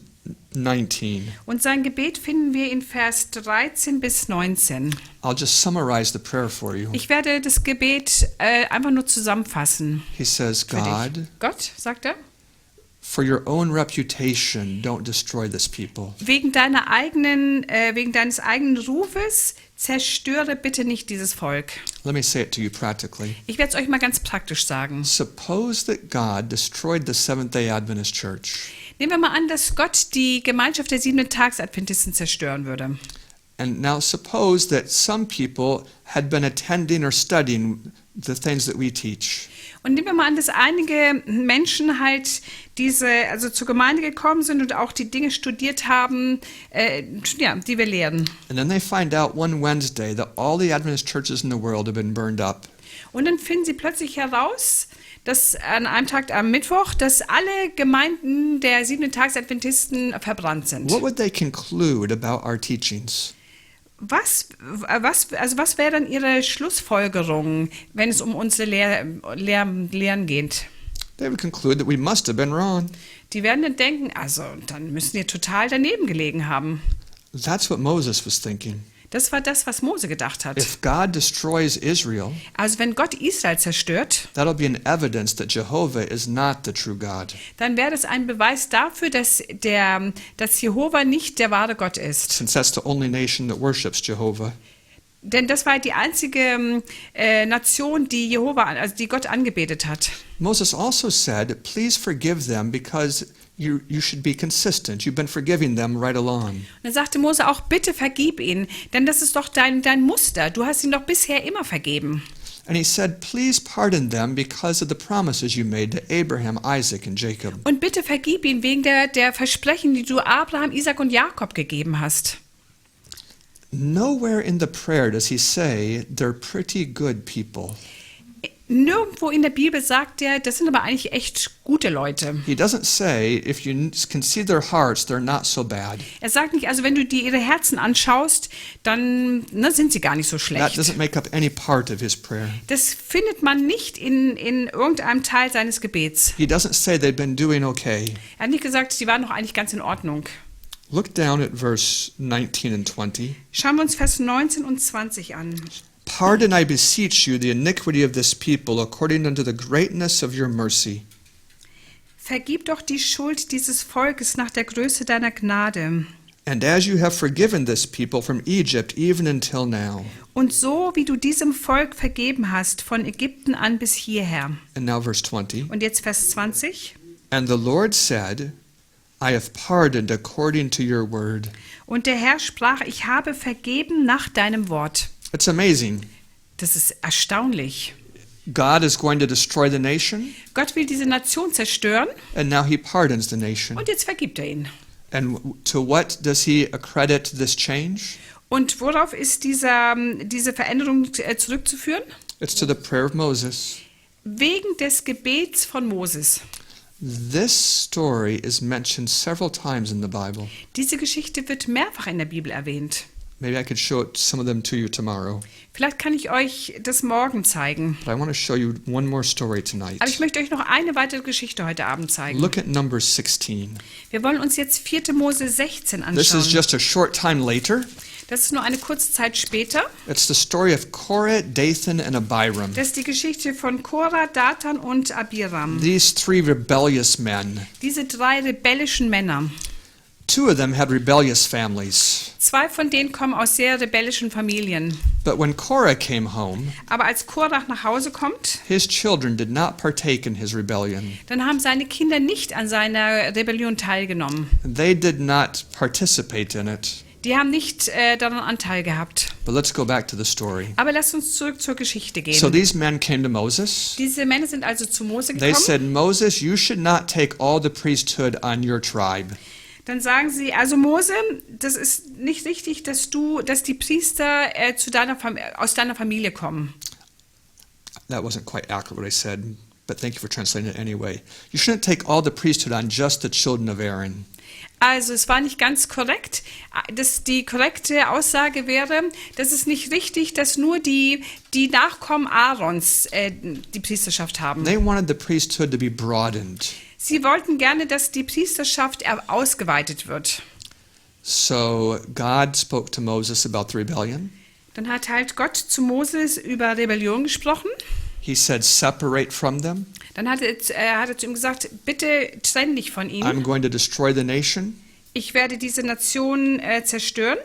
19. Und sein Gebet finden wir in Vers 13 bis 19. I'll just summarize the prayer for you. Ich werde das Gebet einfach nur zusammenfassen. He says, Für dich. God, Gott, sagt er, For your own reputation, don't destroy this people. Wegen deines eigenen Rufes zerstöre bitte nicht dieses Volk. Let me say it to you practically. Ich werde es euch mal ganz praktisch sagen. Suppose that God destroyed the Seventh-day Adventist Church. Nehmen wir mal an, dass Gott die Gemeinschaft der 7-Tags-Adventisten zerstören würde. And now suppose that some people had been attending or studying the things that we teach. Und nehmen wir mal an, dass einige Menschen halt also zur Gemeinde gekommen sind und auch die Dinge studiert haben, die wir lehren. And then they find out one Wednesday that all the Adventist churches in the world have been burned up. Und dann finden sie plötzlich heraus, dass an einem Tag am Mittwoch, dass alle Gemeinden der 7-Tags-Adventisten verbrannt sind. What would they conclude about our teachings? Was wäre dann Ihre Schlussfolgerung, wenn es um unsere Lehren geht? They would conclude that we must have been wrong. Die werden dann denken, also dann müssen wir total daneben gelegen haben. That's what Moses was thinking. Das war das, was Mose gedacht hat. If God destroys Israel, Also wenn Gott Israel zerstört, that'll be an evidence that Jehovah is not the true God. dann wäre das ein Beweis dafür, dass Jehova nicht der wahre Gott ist. Since that's the only nation that worships Jehovah. Denn das war die einzige Nation, die die Gott angebetet hat. Moses also said, please forgive them because you should be consistent. You've been forgiving them right along. Und dann sagte Mose auch, bitte vergib ihnen, denn das ist doch dein Muster. Du hast ihn doch bisher immer vergeben. And he said, please pardon them because of the promises you made to Abraham, Isaac and Jacob. Und bitte vergib ihnen wegen der Versprechen, die du Abraham, Isaac und Jakob gegeben hast. Nowhere in the prayer does he say they're pretty good people. Nirgendwo in der Bibel sagt er, das sind aber eigentlich echt gute Leute. He doesn't say, if you can see their hearts, they're not so bad. Er sagt nicht, also wenn du ihre Herzen anschaust, dann sind sie gar nicht so That schlecht. doesn't make up any part of his prayer. Das findet man nicht in irgendeinem Teil seines Gebets. He doesn't say they've been doing okay. Er hat nicht gesagt, sie waren doch eigentlich ganz in Ordnung. Look down at verse 19 and 20. Schauen wir uns Vers 19 und 20 an. Pardon, I beseech you, the iniquity of this people, according unto the greatness of your mercy. Vergib doch die Schuld dieses Volkes nach der Größe deiner Gnade. And as you have forgiven this people from Egypt, even until now. Und so, wie du diesem Volk vergeben hast, von Ägypten an bis hierher. And now verse 20. Und jetzt Vers 20. And the Lord said, I have pardoned according to your word. Und der Herr sprach, ich habe vergeben nach deinem Wort. It's amazing. Das ist erstaunlich. God is going to destroy the nation, Gott will diese Nation zerstören and now he pardons the nation. und jetzt vergibt er ihn. And to what does he accredit this change? Und worauf ist diese Veränderung zurückzuführen? It's to the prayer of Moses. Wegen des Gebets von Moses. This story is mentioned several times in the Bible. Diese Geschichte wird mehrfach in der Bibel erwähnt. Maybe I could show some of them to you tomorrow. Vielleicht kann ich euch das morgen zeigen. But I want to show you one more story tonight. Aber ich möchte euch noch eine weitere Geschichte heute Abend zeigen. Look at Numbers 16. Wir wollen uns jetzt 4. Mose 16 This is anschauen. just a short time later. Das ist nur eine kurze Zeit später. It's the story of Korah, Dathan, and Abiram. Das ist die Geschichte von Korah, Dathan und Abiram. These three rebellious men. Diese 3 rebellischen Männer. 2 of them had rebellious families. 2 von denen kommen aus sehr rebellischen Familien. But when Korah came home, Aber als Korah nach Hause kommt, his children did not partake in his rebellion. dann haben seine Kinder nicht an seiner Rebellion teilgenommen. They did not participate in it. Die haben nicht daran Anteil gehabt. But let's go back to the story. Aber lasst uns zurück zur Geschichte gehen. So these men came to Moses. Diese Männer sind also zu Mose They gekommen. said, Moses, you should not take all the priesthood on your tribe. Dann sagen sie, also Mose, das ist nicht richtig, dass die Priester aus deiner Familie kommen. That wasn't quite accurate what I said, but thank you for translating it anyway. You shouldn't take all the priesthood on just the children of Aaron. Also es war nicht ganz korrekt. Die korrekte Aussage wäre, das ist nicht richtig, dass nur die Nachkommen Aarons die Priesterschaft haben. They wanted the priesthood to be broadened. Sie wollten gerne, dass die Priesterschaft ausgeweitet wird. So God spoke to Moses about the rebellion. Dann hat halt Gott zu Moses über Rebellion gesprochen. He said, separate from them. Dann hat er zu ihm gesagt, bitte trenn dich von I'm ihm. going to destroy the nation. Ich werde diese Nation zerstören.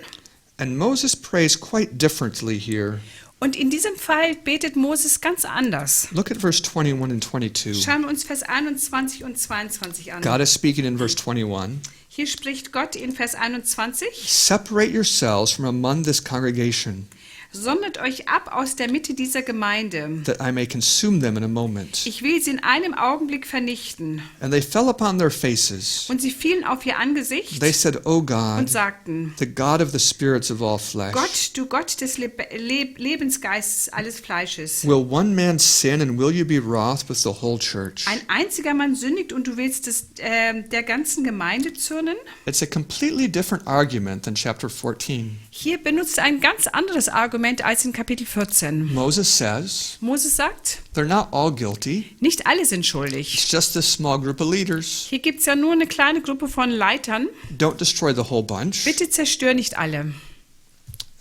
And Moses prays quite differently here. Und in diesem Fall betet Moses ganz anders. Look at verse 21 and 22. Schauen wir uns Vers 21 und 22 an. God is speaking in verse 21. Hier spricht Gott in Vers 21. Separate yourselves from among this congregation, Sondert euch ab aus der Mitte dieser Gemeinde. that I may consume them in a moment. Ich will sie in einem Augenblick vernichten. And they fell upon their faces. Und sie fielen auf ihr Angesicht They said, O und God, sagten, the God of the spirits of all flesh, Gott, du Gott des Lebensgeistes alles Fleisches. will one man sin and will you be wroth with the whole church? Ein einziger Mann sündigt und du willst der ganzen Gemeinde zürnen? It's a completely different argument than chapter 14. Hier benutzt er ein ganz anderes Argument als in Kapitel 14. Moses says, Moses sagt, they're not all guilty. nicht alle sind schuldig. It's just a small group of leaders. Hier gibt es ja nur eine kleine Gruppe von Leitern. Don't destroy the whole bunch. Bitte zerstör nicht alle.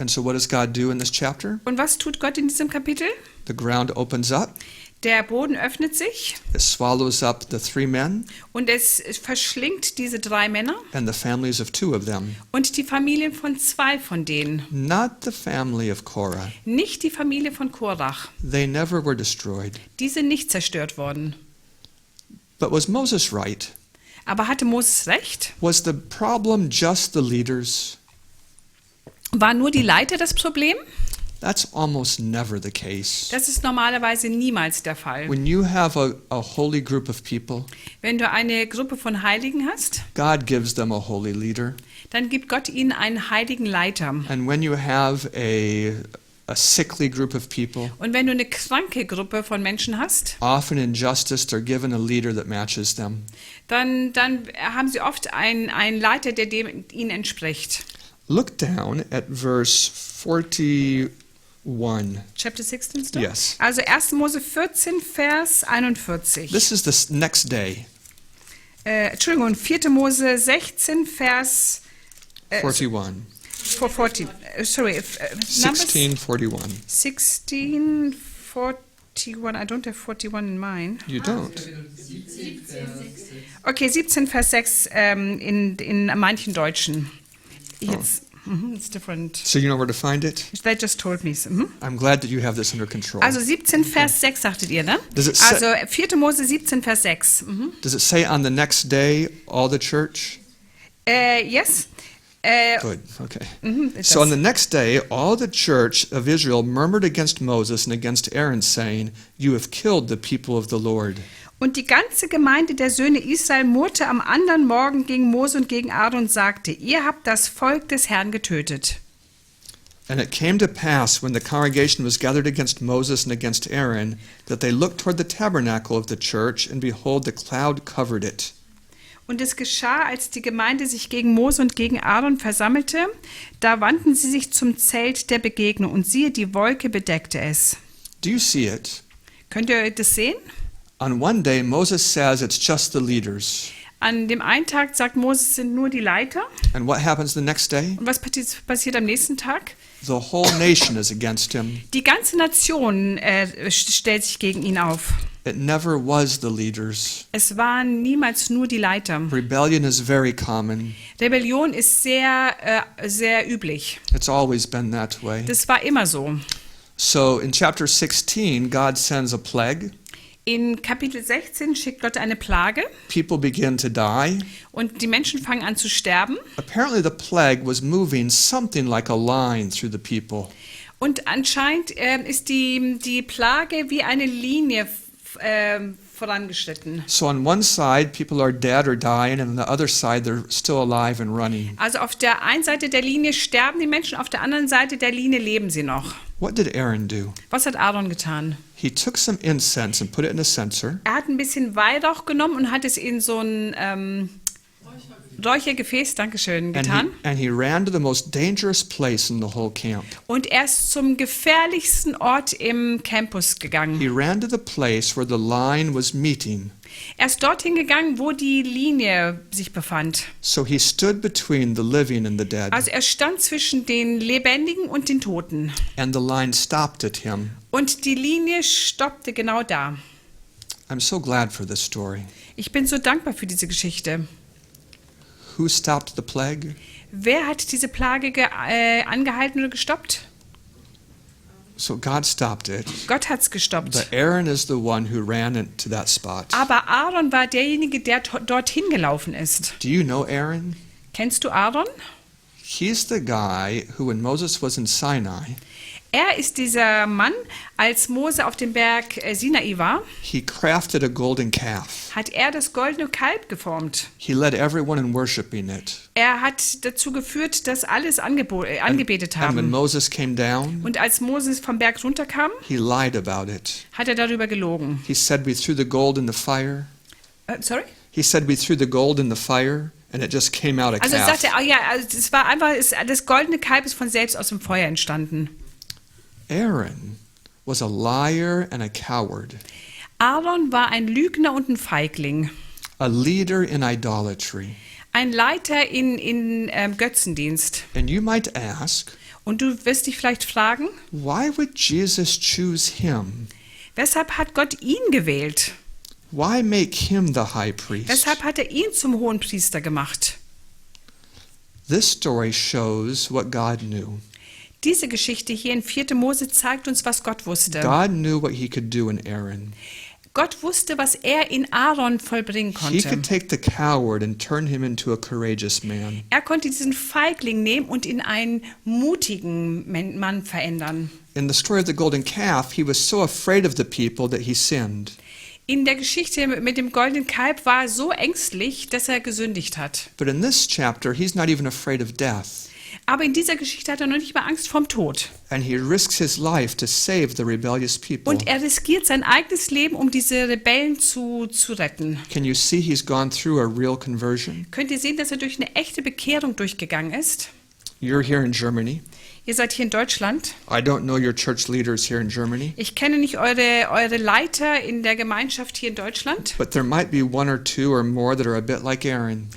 And so what does God do in this chapter? Und was tut Gott in diesem Kapitel? The ground opens up. Der Boden öffnet sich It swallows up the 3 men und es verschlingt diese 3 Männer and the families of 2 of them. und die Familien von 2 von denen. Not the family of Korah. Nicht die Familie von Korach. They never were destroyed. Die sind nicht zerstört worden. But was Moses right? Aber hatte Moses recht? Was the problem just the leaders? Waren nur die Leiter das Problem? That's almost never the case. Das ist normalerweise niemals der Fall. When you have a holy group of people, Wenn du eine Gruppe von Heiligen hast, God gives them a holy leader. dann gibt Gott ihnen einen heiligen Leiter. And when you have a sickly group of people, Und wenn du eine kranke Gruppe von Menschen hast, often in justice they're given a leader that matches them. dann haben sie oft einen Leiter, der dem ihnen entspricht. Look down at verse 41. Chapter 16 still? Yes. Also 1. Mose 14, Vers 41. This is the next day, Entschuldigung, 4. Mose 16, Vers 41. 40. Numbers 16:41. 16:41. I don't have 41 in mine. You don't. Okay, 17, Vers 6 in manchen Deutschen. Jetzt, it's different. So you know where to find it? They just told me. I'm glad that you have this under control. Also 17, Vers 6 sagtet ihr, ne? Does it say- Also 4. Mose 17, Vers 6. Does it say on the next day all the church? Yes. Good. Okay. It So on does. the next day, all the church of Israel murmured against Moses and against Aaron, saying, "You have killed the people of the Lord." Und die ganze Gemeinde der Söhne Israel murrte am anderen Morgen gegen Mose und gegen Aaron und sagte, ihr habt das Volk des Herrn getötet. And it came to pass, when the congregation was gathered against Moses and against Aaron, that they looked toward the tabernacle of the church, and behold, the cloud covered it. Und es geschah, als die Gemeinde sich gegen Mose und gegen Aaron versammelte, da wandten sie sich zum Zelt der Begegnung und siehe, die Wolke bedeckte es. Do you see it? Könnt ihr das sehen? On one day, Moses says it's just the leaders. An dem einen Tag sagt Mose, es sind nur die Leiter. And what happens the next day? Und was passiert am nächsten Tag? The whole nation is against him. Die ganze Nation stellt sich gegen ihn auf. It never was the leaders. Es waren niemals nur die Leiter. Rebellion is very common. Rebellion ist sehr üblich. It's always been that way. Das war immer so. So in chapter 16, God sends a plague. In Kapitel 16 schickt Gott eine Plage People begin to die. und die Menschen fangen an zu sterben. Apparently the plague was moving something like a line through the people. Und anscheinend ist die Plage wie eine Linie vorangeschritten. So on one side, people are dead or dying, and on the other side, they're still alive and running. Also auf der einen Seite der Linie sterben die Menschen, auf der anderen Seite der Linie leben sie noch. What did Aaron do? Was hat Aaron getan? He took some incense and put it in a censer, Er hat ein bisschen Weihrauch genommen und hat es in so ein Räuchergefäß, Dankeschön, getan. and he ran to the most dangerous place in the whole camp. Und er ist zum gefährlichsten Ort im Campus gegangen. He ran to the place where the line was meeting. Er ist dorthin gegangen, wo die Linie sich befand. So he stood between the living and the dead, Also er stand zwischen den Lebendigen und den Toten. and the line stopped at him. Und die Linie stoppte genau da. I'm so glad for this story. Ich bin so dankbar für diese Geschichte. Who stopped the plague? Wer hat diese Plage angehalten oder gestoppt? So God stopped it. Gott hat's gestoppt. But Aaron is the one who ran into that spot. Aber Aaron war derjenige, der dorthin gelaufen ist. Do you know Aaron? Kennst du Aaron? He's the guy who, when Moses was in Sinai, Er ist dieser Mann, als Mose auf dem Berg Sinai war, he crafted a golden calf. hat er das goldene Kalb geformt. He led everyone in worshiping it. Er hat dazu geführt, dass alles angebetet And when haben. Moses came down, Und als Moses vom Berg runterkam, he lied about it. hat er darüber gelogen. He said, we threw the gold in the fire. Sorry? He said, we threw the gold in the fire, and it just came out a Also er calf. sagte, es war einfach, das goldene Kalb ist von selbst aus dem Feuer entstanden. Aaron was a liar and a coward, Aaron war ein Lügner und ein Feigling. a leader in idolatry. Ein Leiter in Götzendienst. And you might ask, Und du wirst dich vielleicht fragen, why would Jesus choose him? weshalb hat Gott ihn gewählt? Why make him the high priest? Weshalb hat er ihn zum Hohenpriester gemacht? This story shows what God knew. Diese Geschichte hier in 4. Mose zeigt uns, was Gott wusste. God knew what he could do in Aaron. Gott wusste, was er in Aaron vollbringen He konnte. could take the coward and turn him into a courageous man. Er konnte diesen Feigling nehmen und in einen mutigen Mann verändern. In the story of the golden calf, he was so afraid of the people that he sinned. In der Geschichte mit dem goldenen Kalb war er so ängstlich, dass er gesündigt hat. But in this chapter, he's not even afraid of death. Aber in dieser Geschichte hat er noch nicht mal Angst vorm Tod. And he risks his life to save the rebellious people. Und er riskiert sein eigenes Leben, um diese Rebellen zu retten. Can you see he's gone through a real conversion? Könnt ihr sehen, dass er durch eine echte Bekehrung durchgegangen ist? You're here in Germany. Ihr seid hier in Deutschland. I don't know your church leaders here in Germany, Ich kenne nicht eure Leiter in der Gemeinschaft hier in Deutschland. but there might be one or two or more that are a bit like Aaron.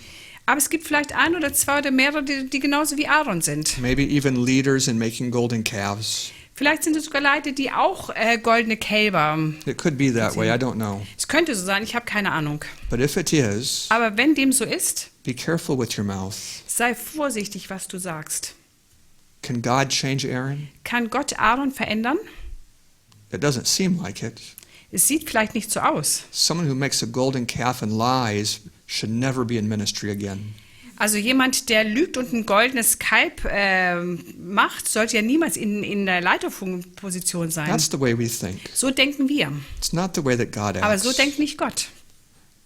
Aber es gibt vielleicht ein oder zwei oder mehrere, die genauso wie Aaron sind. Maybe even leaders in making golden calves. Vielleicht sind es sogar Leute, die auch goldene Kälber. It could be that way, I don't know. Es könnte so sein, ich habe keine Ahnung. But if it is, Aber wenn dem so ist, be careful with your mouth. sei vorsichtig, was du sagst. Can God change Aaron? Kann Gott Aaron verändern? It doesn't seem like it. Es sieht vielleicht nicht so aus. Someone who makes a golden calf and lies should never be in ministry again. Also jemand, der lügt und ein goldenes Kalb macht, sollte ja niemals in der Leiterposition sein. That's the way we think. So denken wir. It's not the way that God Aber so acts. denkt nicht Gott.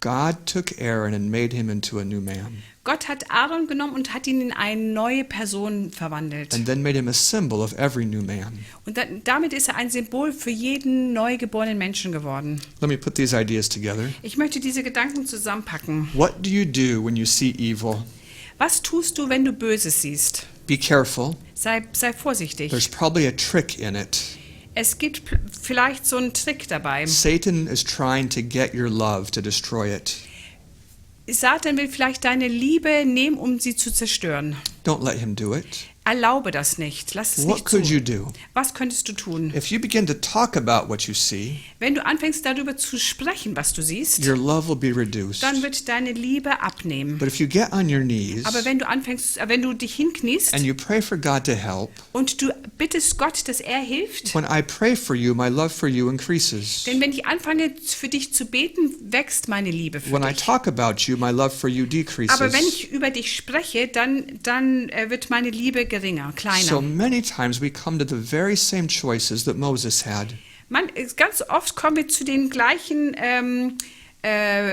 God took Aaron and made him into a new man, Gott hat Aaron genommen und hat ihn in eine neue Person verwandelt. and then made him a symbol of every new man. Und damit ist er ein Symbol für jeden neugeborenen Menschen geworden. Let me put these ideas together. Ich möchte diese Gedanken zusammenpacken. What do you do when you see evil? Was tust du, wenn du Böses siehst? Be careful. Sei vorsichtig. There's probably a trick in it. Es gibt vielleicht so einen Trick dabei. Satan is trying to get your love to destroy it. Satan will vielleicht deine Liebe nehmen, um sie zu zerstören. Don't let him do it. Erlaube das nicht. Lass es What nicht could you zu. do? Was könntest du tun? If you begin to talk about what you see, Wenn du anfängst, darüber zu sprechen, was du siehst, your love will be reduced. dann wird deine Liebe abnehmen. But if you get on your knees Aber wenn du dich hinkniest and you pray for God to help, und du bittest Gott, dass er hilft, when I pray for you, my love for you increases. denn wenn ich anfange, für dich zu beten, wächst meine Liebe für When I dich. talk about you, my love for you decreases. Aber wenn ich über dich spreche, dann wird meine Liebe geringer, kleiner. So many times we come to the very same choices that Moses had. Ganz oft kommen wir zu den gleichen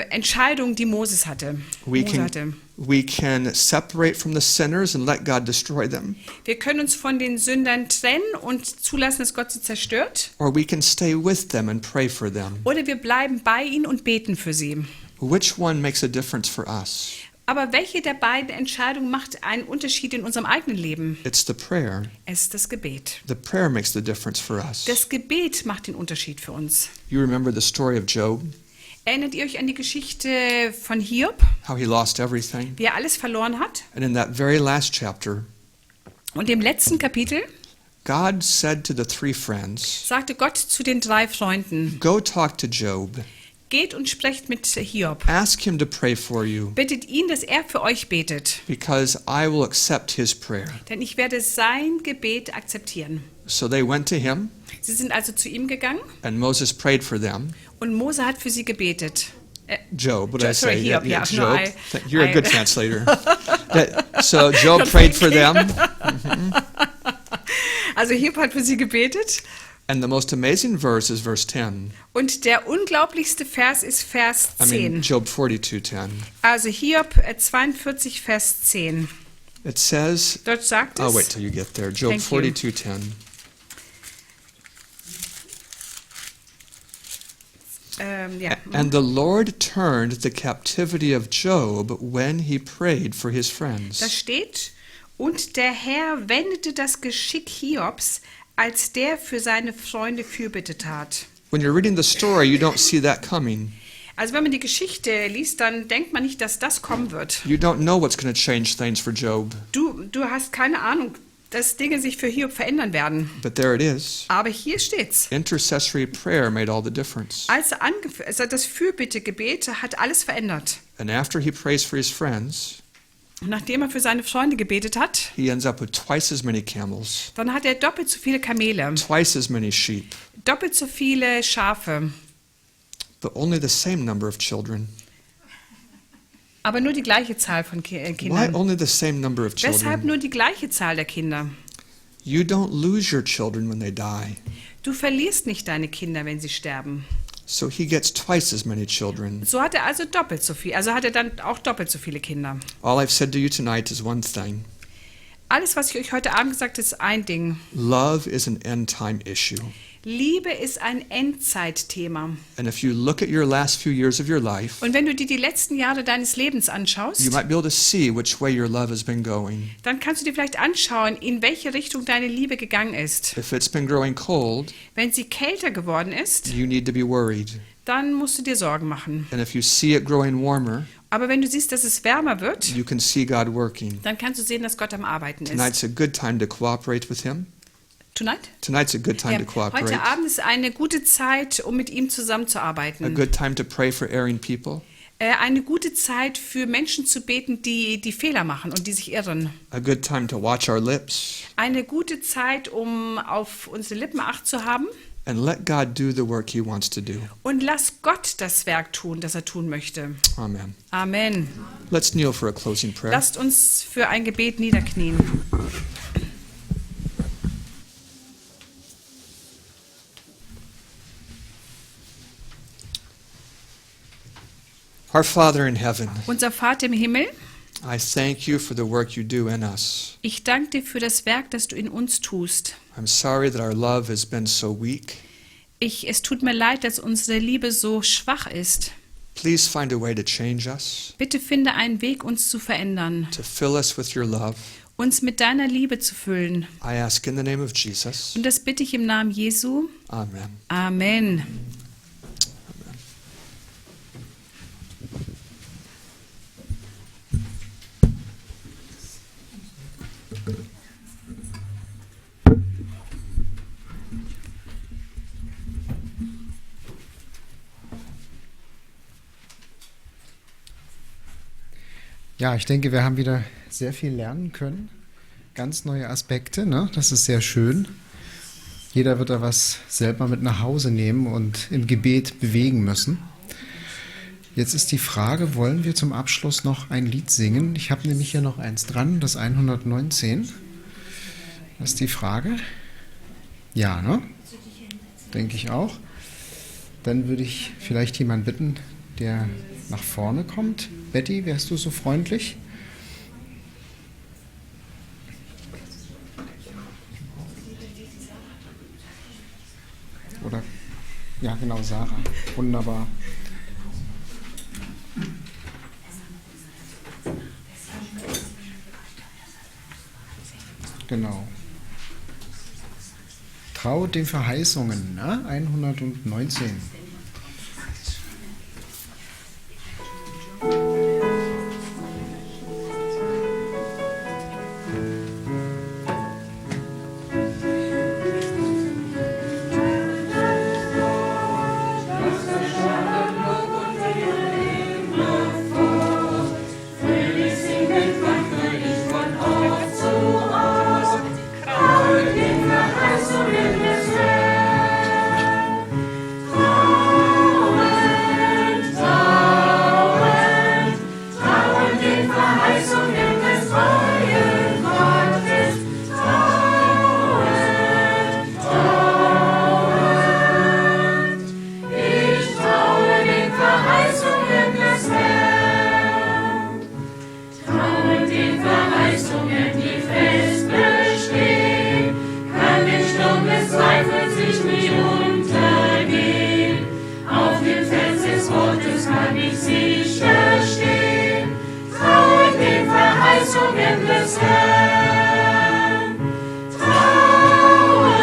Entscheidungen, die Mose hatte. We can separate from the sinners and let God destroy them. Wir können uns von den Sündern trennen und zulassen, dass Gott sie zerstört. Or we can stay with them and pray for them. Oder wir bleiben bei ihnen und beten für sie. Which one makes a difference for us? Aber welche der beiden Entscheidungen macht einen Unterschied in unserem eigenen Leben? It's the prayer. Es ist das Gebet. The prayer makes the difference for us. Das Gebet macht den Unterschied für uns. You remember the story of Job, Erinnert ihr euch an die Geschichte von Hiob, how he lost everything? wie er alles verloren hat? And in that very last chapter, Und im letzten Kapitel God said to the three friends, sagte Gott zu den 3 Freunden, go talk to Job. geht und sprecht mit Hiob. Ask him to pray for you, Bittet ihn, dass er für euch betet, because I will accept his prayer. denn ich werde sein Gebet akzeptieren. So they went to him, Sie sind also zu ihm gegangen and Moses prayed for them. und Mose hat für sie gebetet. Job, what did I say? Sorry, Hiob, yeah, no, Job. I- You're a I- good translator. So Job prayed for them, Also Hiob hat für sie gebetet and the most amazing verse is verse 10. und der unglaublichste Vers ist Vers I 10. mean, Job 42:10. Also Hiob 42, Vers 10. It says, Dort sagt es, I'll wait till you get there. Job Thank you. 42:10. ja. And the Lord turned the captivity of Job when he prayed for his Da friends. steht, und der Herr wendete das Geschick Hiobs, als der für seine Freunde Fürbitte tat. When you're reading the story, you don't see that coming. Also wenn man die Geschichte liest, dann denkt man nicht, dass das kommen wird. You don't know what's going to change things for Job, Du hast keine Ahnung, dass Dinge sich für Hiob verändern werden. but there it is. Aber hier steht's. Intercessory prayer made all the difference. Also das Fürbittegebet hat alles verändert. And after he prays for his friends, Und nachdem er für seine Freunde gebetet hat, he ends up with twice as many camels, dann hat er doppelt so viele Kamele, twice as many sheep, doppelt so viele Schafe, but only the same number of children. aber nur die gleiche Zahl von Why Kindern. only the same number of Weshalb children? nur die gleiche Zahl der Kinder? You don't lose your children when they die. Du verlierst nicht deine Kinder, wenn sie sterben. So he gets twice as many children. So hat er also doppelt so viel, also hat er dann auch doppelt so viele Kinder. All I've said to you tonight is one thing. Alles, was ich euch heute Abend gesagt habe, ist ein Ding. Love is an end-time issue. Liebe ist ein Endzeitthema. And if you look at your last few years of your life, Und wenn du dir die letzten Jahre deines Lebens anschaust, you might be able to see which way your love has been going. dann kannst du dir vielleicht anschauen, in welche Richtung deine Liebe gegangen ist. If it's been growing cold, Wenn sie kälter geworden ist, you need to be worried. dann musst du dir Sorgen machen. And if you see it growing warmer, Aber wenn du siehst, dass es wärmer wird, you can see God working. dann kannst du sehen, dass Gott am Arbeiten ist. Tonight's a good time to cooperate with Him. Tonight? Tonight's a good time Ja, to cooperate. heute Abend ist eine gute Zeit, um mit ihm A zusammenzuarbeiten. good time to pray for erring people. Eine gute Zeit für Menschen zu beten, die Fehler machen und die sich irren. A good time to watch our lips Eine gute Zeit, um auf unsere Lippen Acht zu haben. and let God do the work He wants to do. Und lass Gott das Werk tun, das er tun möchte. Amen. Amen. Let's kneel for a closing prayer. Lasst uns für ein Gebet niederknien. Our Father in heaven, Unser Vater im Himmel, I thank you for the work you do in us. ich danke dir für das Werk, das du in uns tust. I'm sorry that our love has been so weak. Es tut mir leid, dass unsere Liebe so schwach ist. Please find a way to change us, Bitte finde einen Weg, uns zu verändern, to fill us with your love. uns mit deiner Liebe zu füllen. I ask in the name of Jesus. Und das bitte ich im Namen Jesu. Amen. Amen. Ja, ich denke, wir haben wieder sehr viel lernen können. Ganz neue Aspekte, ne? Das ist sehr schön. Jeder wird da was selber mit nach Hause nehmen und im Gebet bewegen müssen. Jetzt ist die Frage, wollen wir zum Abschluss noch ein Lied singen? Ich habe nämlich hier noch eins dran, das 119. Das ist die Frage. Ja, ne? Denke ich auch. Dann würde ich vielleicht jemanden bitten, der nach vorne kommt. Betty, wärst du so freundlich? Oder? Ja, genau, Sarah. Wunderbar. Genau. Traut den Verheißungen, ne? 119. Thank you. des Herrn. Trauen,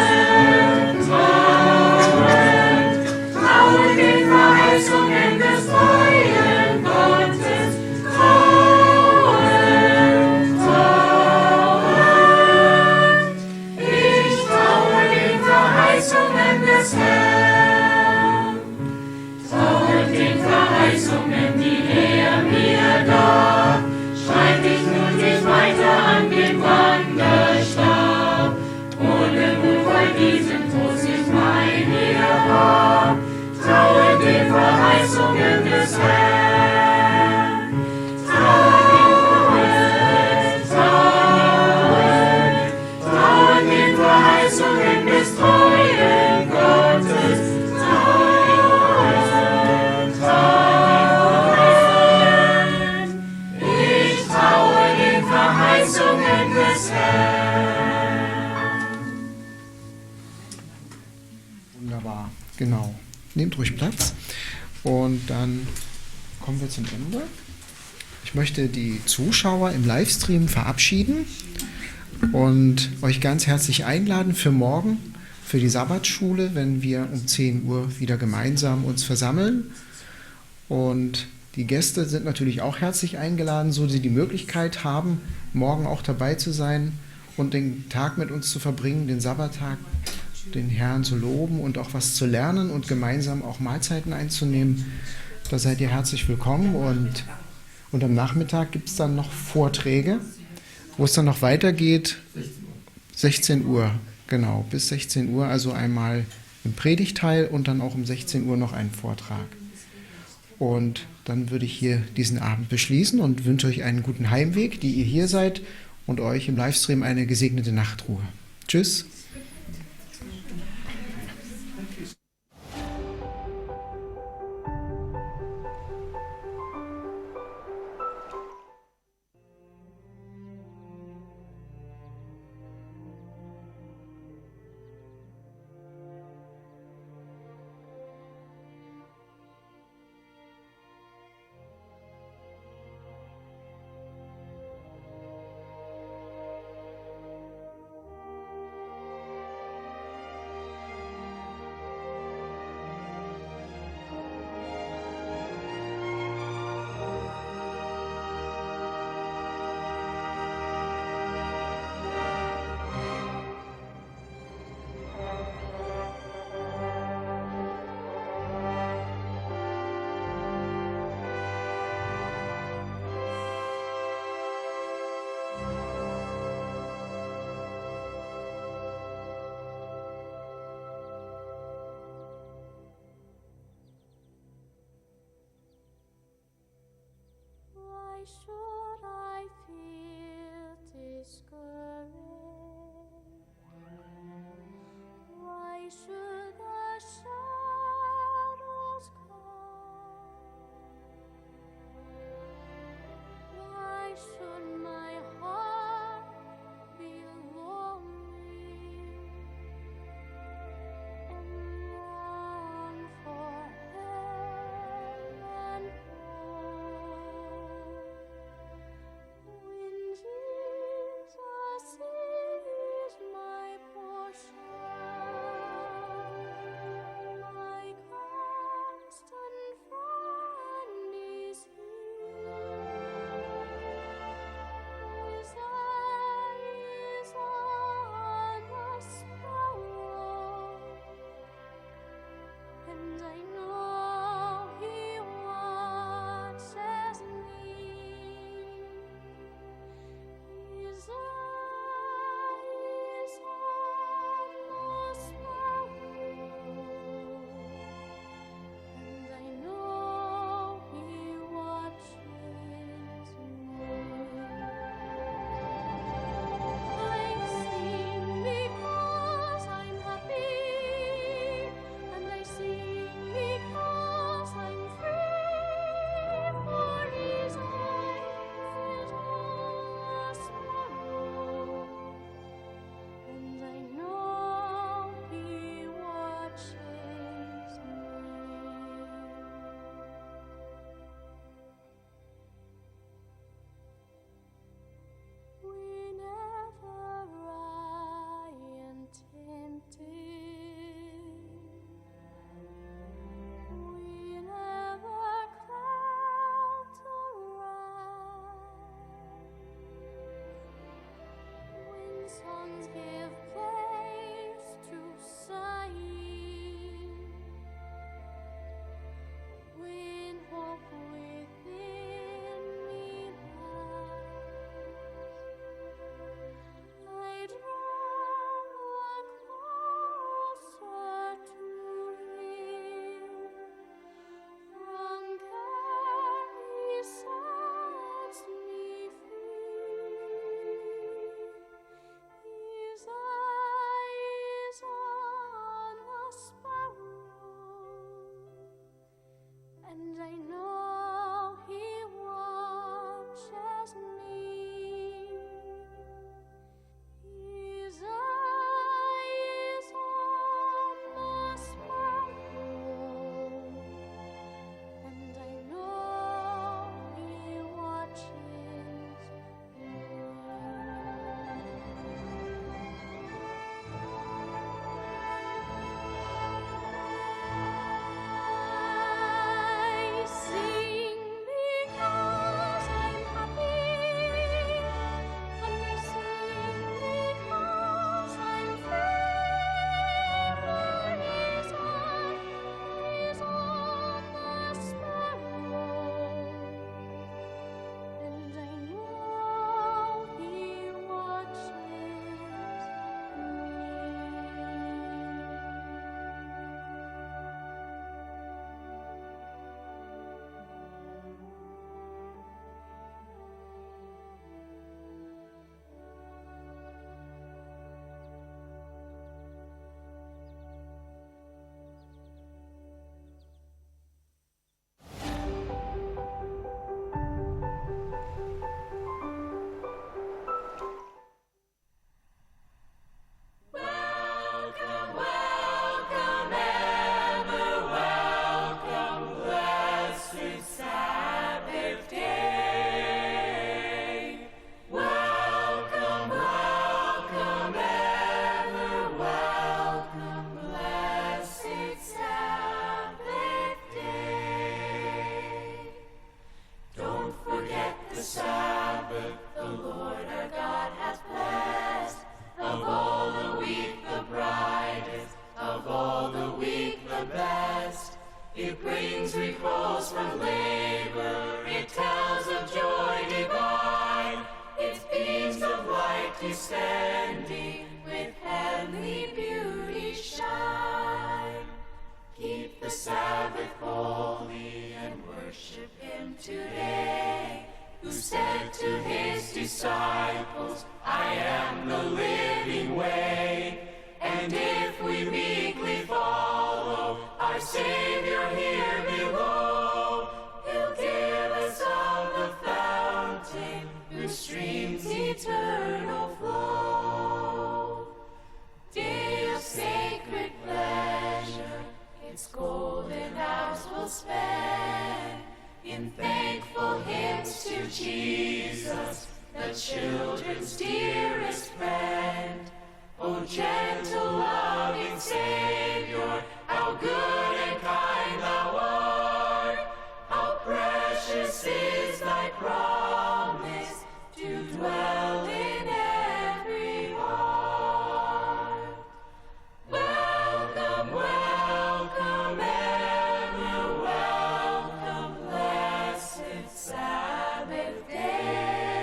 trauen, trauen den Verheißungen des treuen Gottes. Trauen, trauen, ich traue den Verheißungen des Herrn. Trauen den Verheißungen, die er mir gab. Schreib ich nun nicht weiter an den Wanderstab. Ohne Mut, weil diesen Trost nicht mein ihr war. Traue den Verheißungen des Herrn. Trauen, trauen, trauen den Verheißungen des treuen Gottes. Trauen, trauen, ich traue den Verheißungen des Herrn. Wunderbar, genau. Nehmt ruhig Platz und dann kommen wir zum Ende. Ich möchte die Zuschauer im Livestream verabschieden und euch ganz herzlich einladen für morgen, für die Sabbatschule, wenn wir um 10 Uhr wieder gemeinsam uns versammeln. Und die Gäste sind natürlich auch herzlich eingeladen, so sie die Möglichkeit haben, morgen auch dabei zu sein und den Tag mit uns zu verbringen, den Sabbattag, den Herrn zu loben und auch was zu lernen und gemeinsam auch Mahlzeiten einzunehmen. Da seid ihr herzlich willkommen und am Nachmittag gibt es dann noch Vorträge, wo es dann noch weitergeht. 16 Uhr, genau, bis 16 Uhr, also einmal im Predigtteil und dann auch um 16 Uhr noch einen Vortrag. Und dann würde ich hier diesen Abend beschließen und wünsche euch einen guten Heimweg, die ihr hier seid, und euch im Livestream eine gesegnete Nachtruhe. Tschüss. Why should I feel discouraged? Why should the shadows come? Why should my heart be lonely and long for heaven home? When Jesus him today, who said to his disciples, I am the living way. And if we meekly follow our Savior here below, he'll give us of the fountain whose streams eternal flow. Day of sacred pleasure, its golden hours we'll spend in thankful hymns to Jesus, the children's dearest friend. O gentle, loving Savior, how good and kind thou art, how precious is thy promise to dwell in every heart. Welcome, welcome, ever welcome, blessed Sabbath day.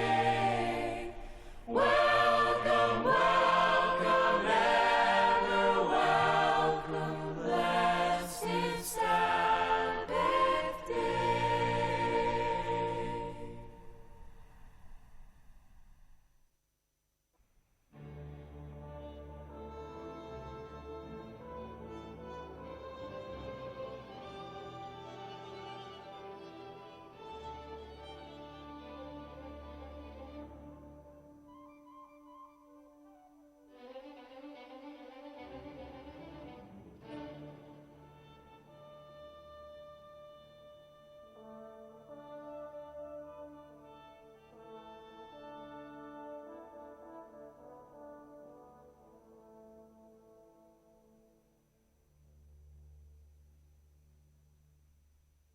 Welcome, welcome, ever welcome, blessed Sabbath day.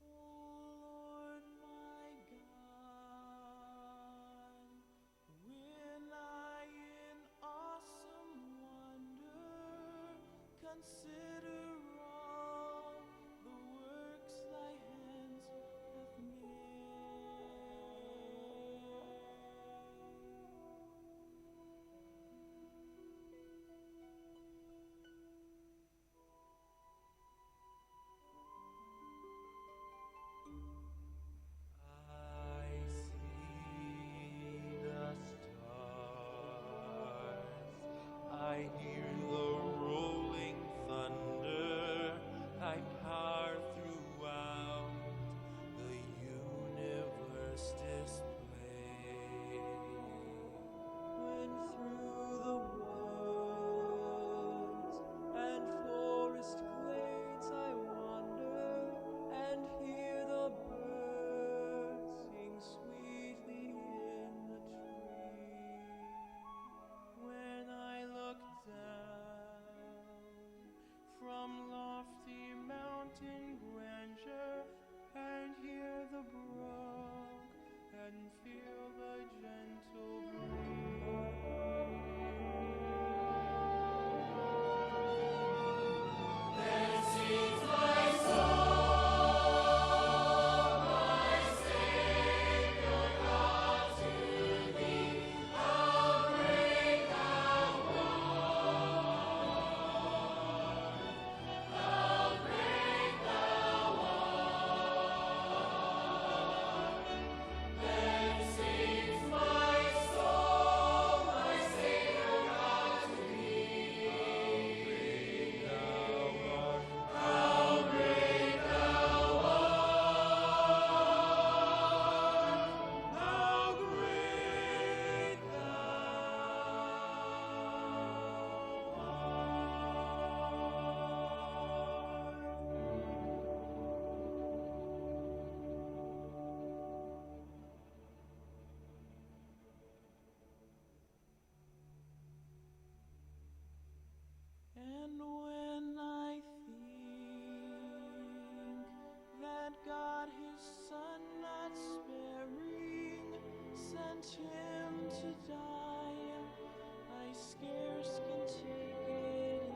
Lord my God, when I in awesome wonder consider all the works thy hands hath I see the stars, I hear the rolling thunder, thy power throughout the universe display. When through the woods and forest glades I wander and hear the birds sing sweetly in the tree. When I look down from lofty mountain grandeur and hear the brook and feel the gentle breeze. Then sings my soul, my Savior God, to thee. How great thou art! How great thou art! Then sings my soul, my Savior God, to thee. How great thou art! How great And when I think that God his Son not sparing sent him to die, I scarce can take it in.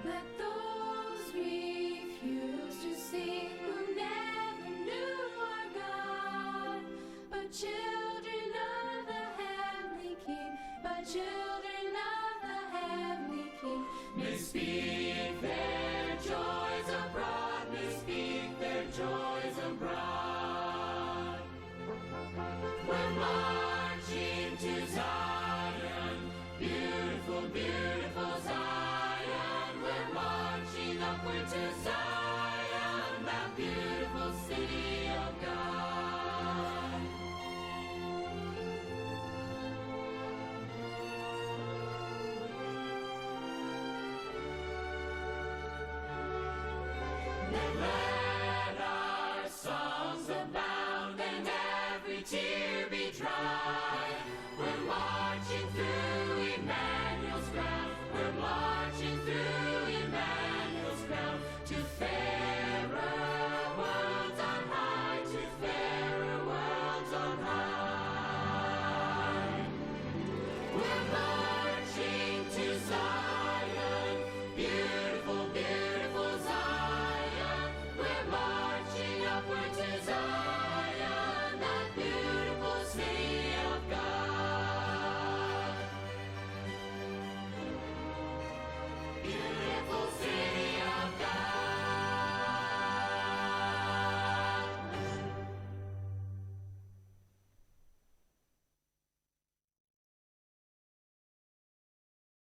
Let those refuse to see who never knew our God, but children of the heavenly King, but children of the heavenly King, may speak their joy.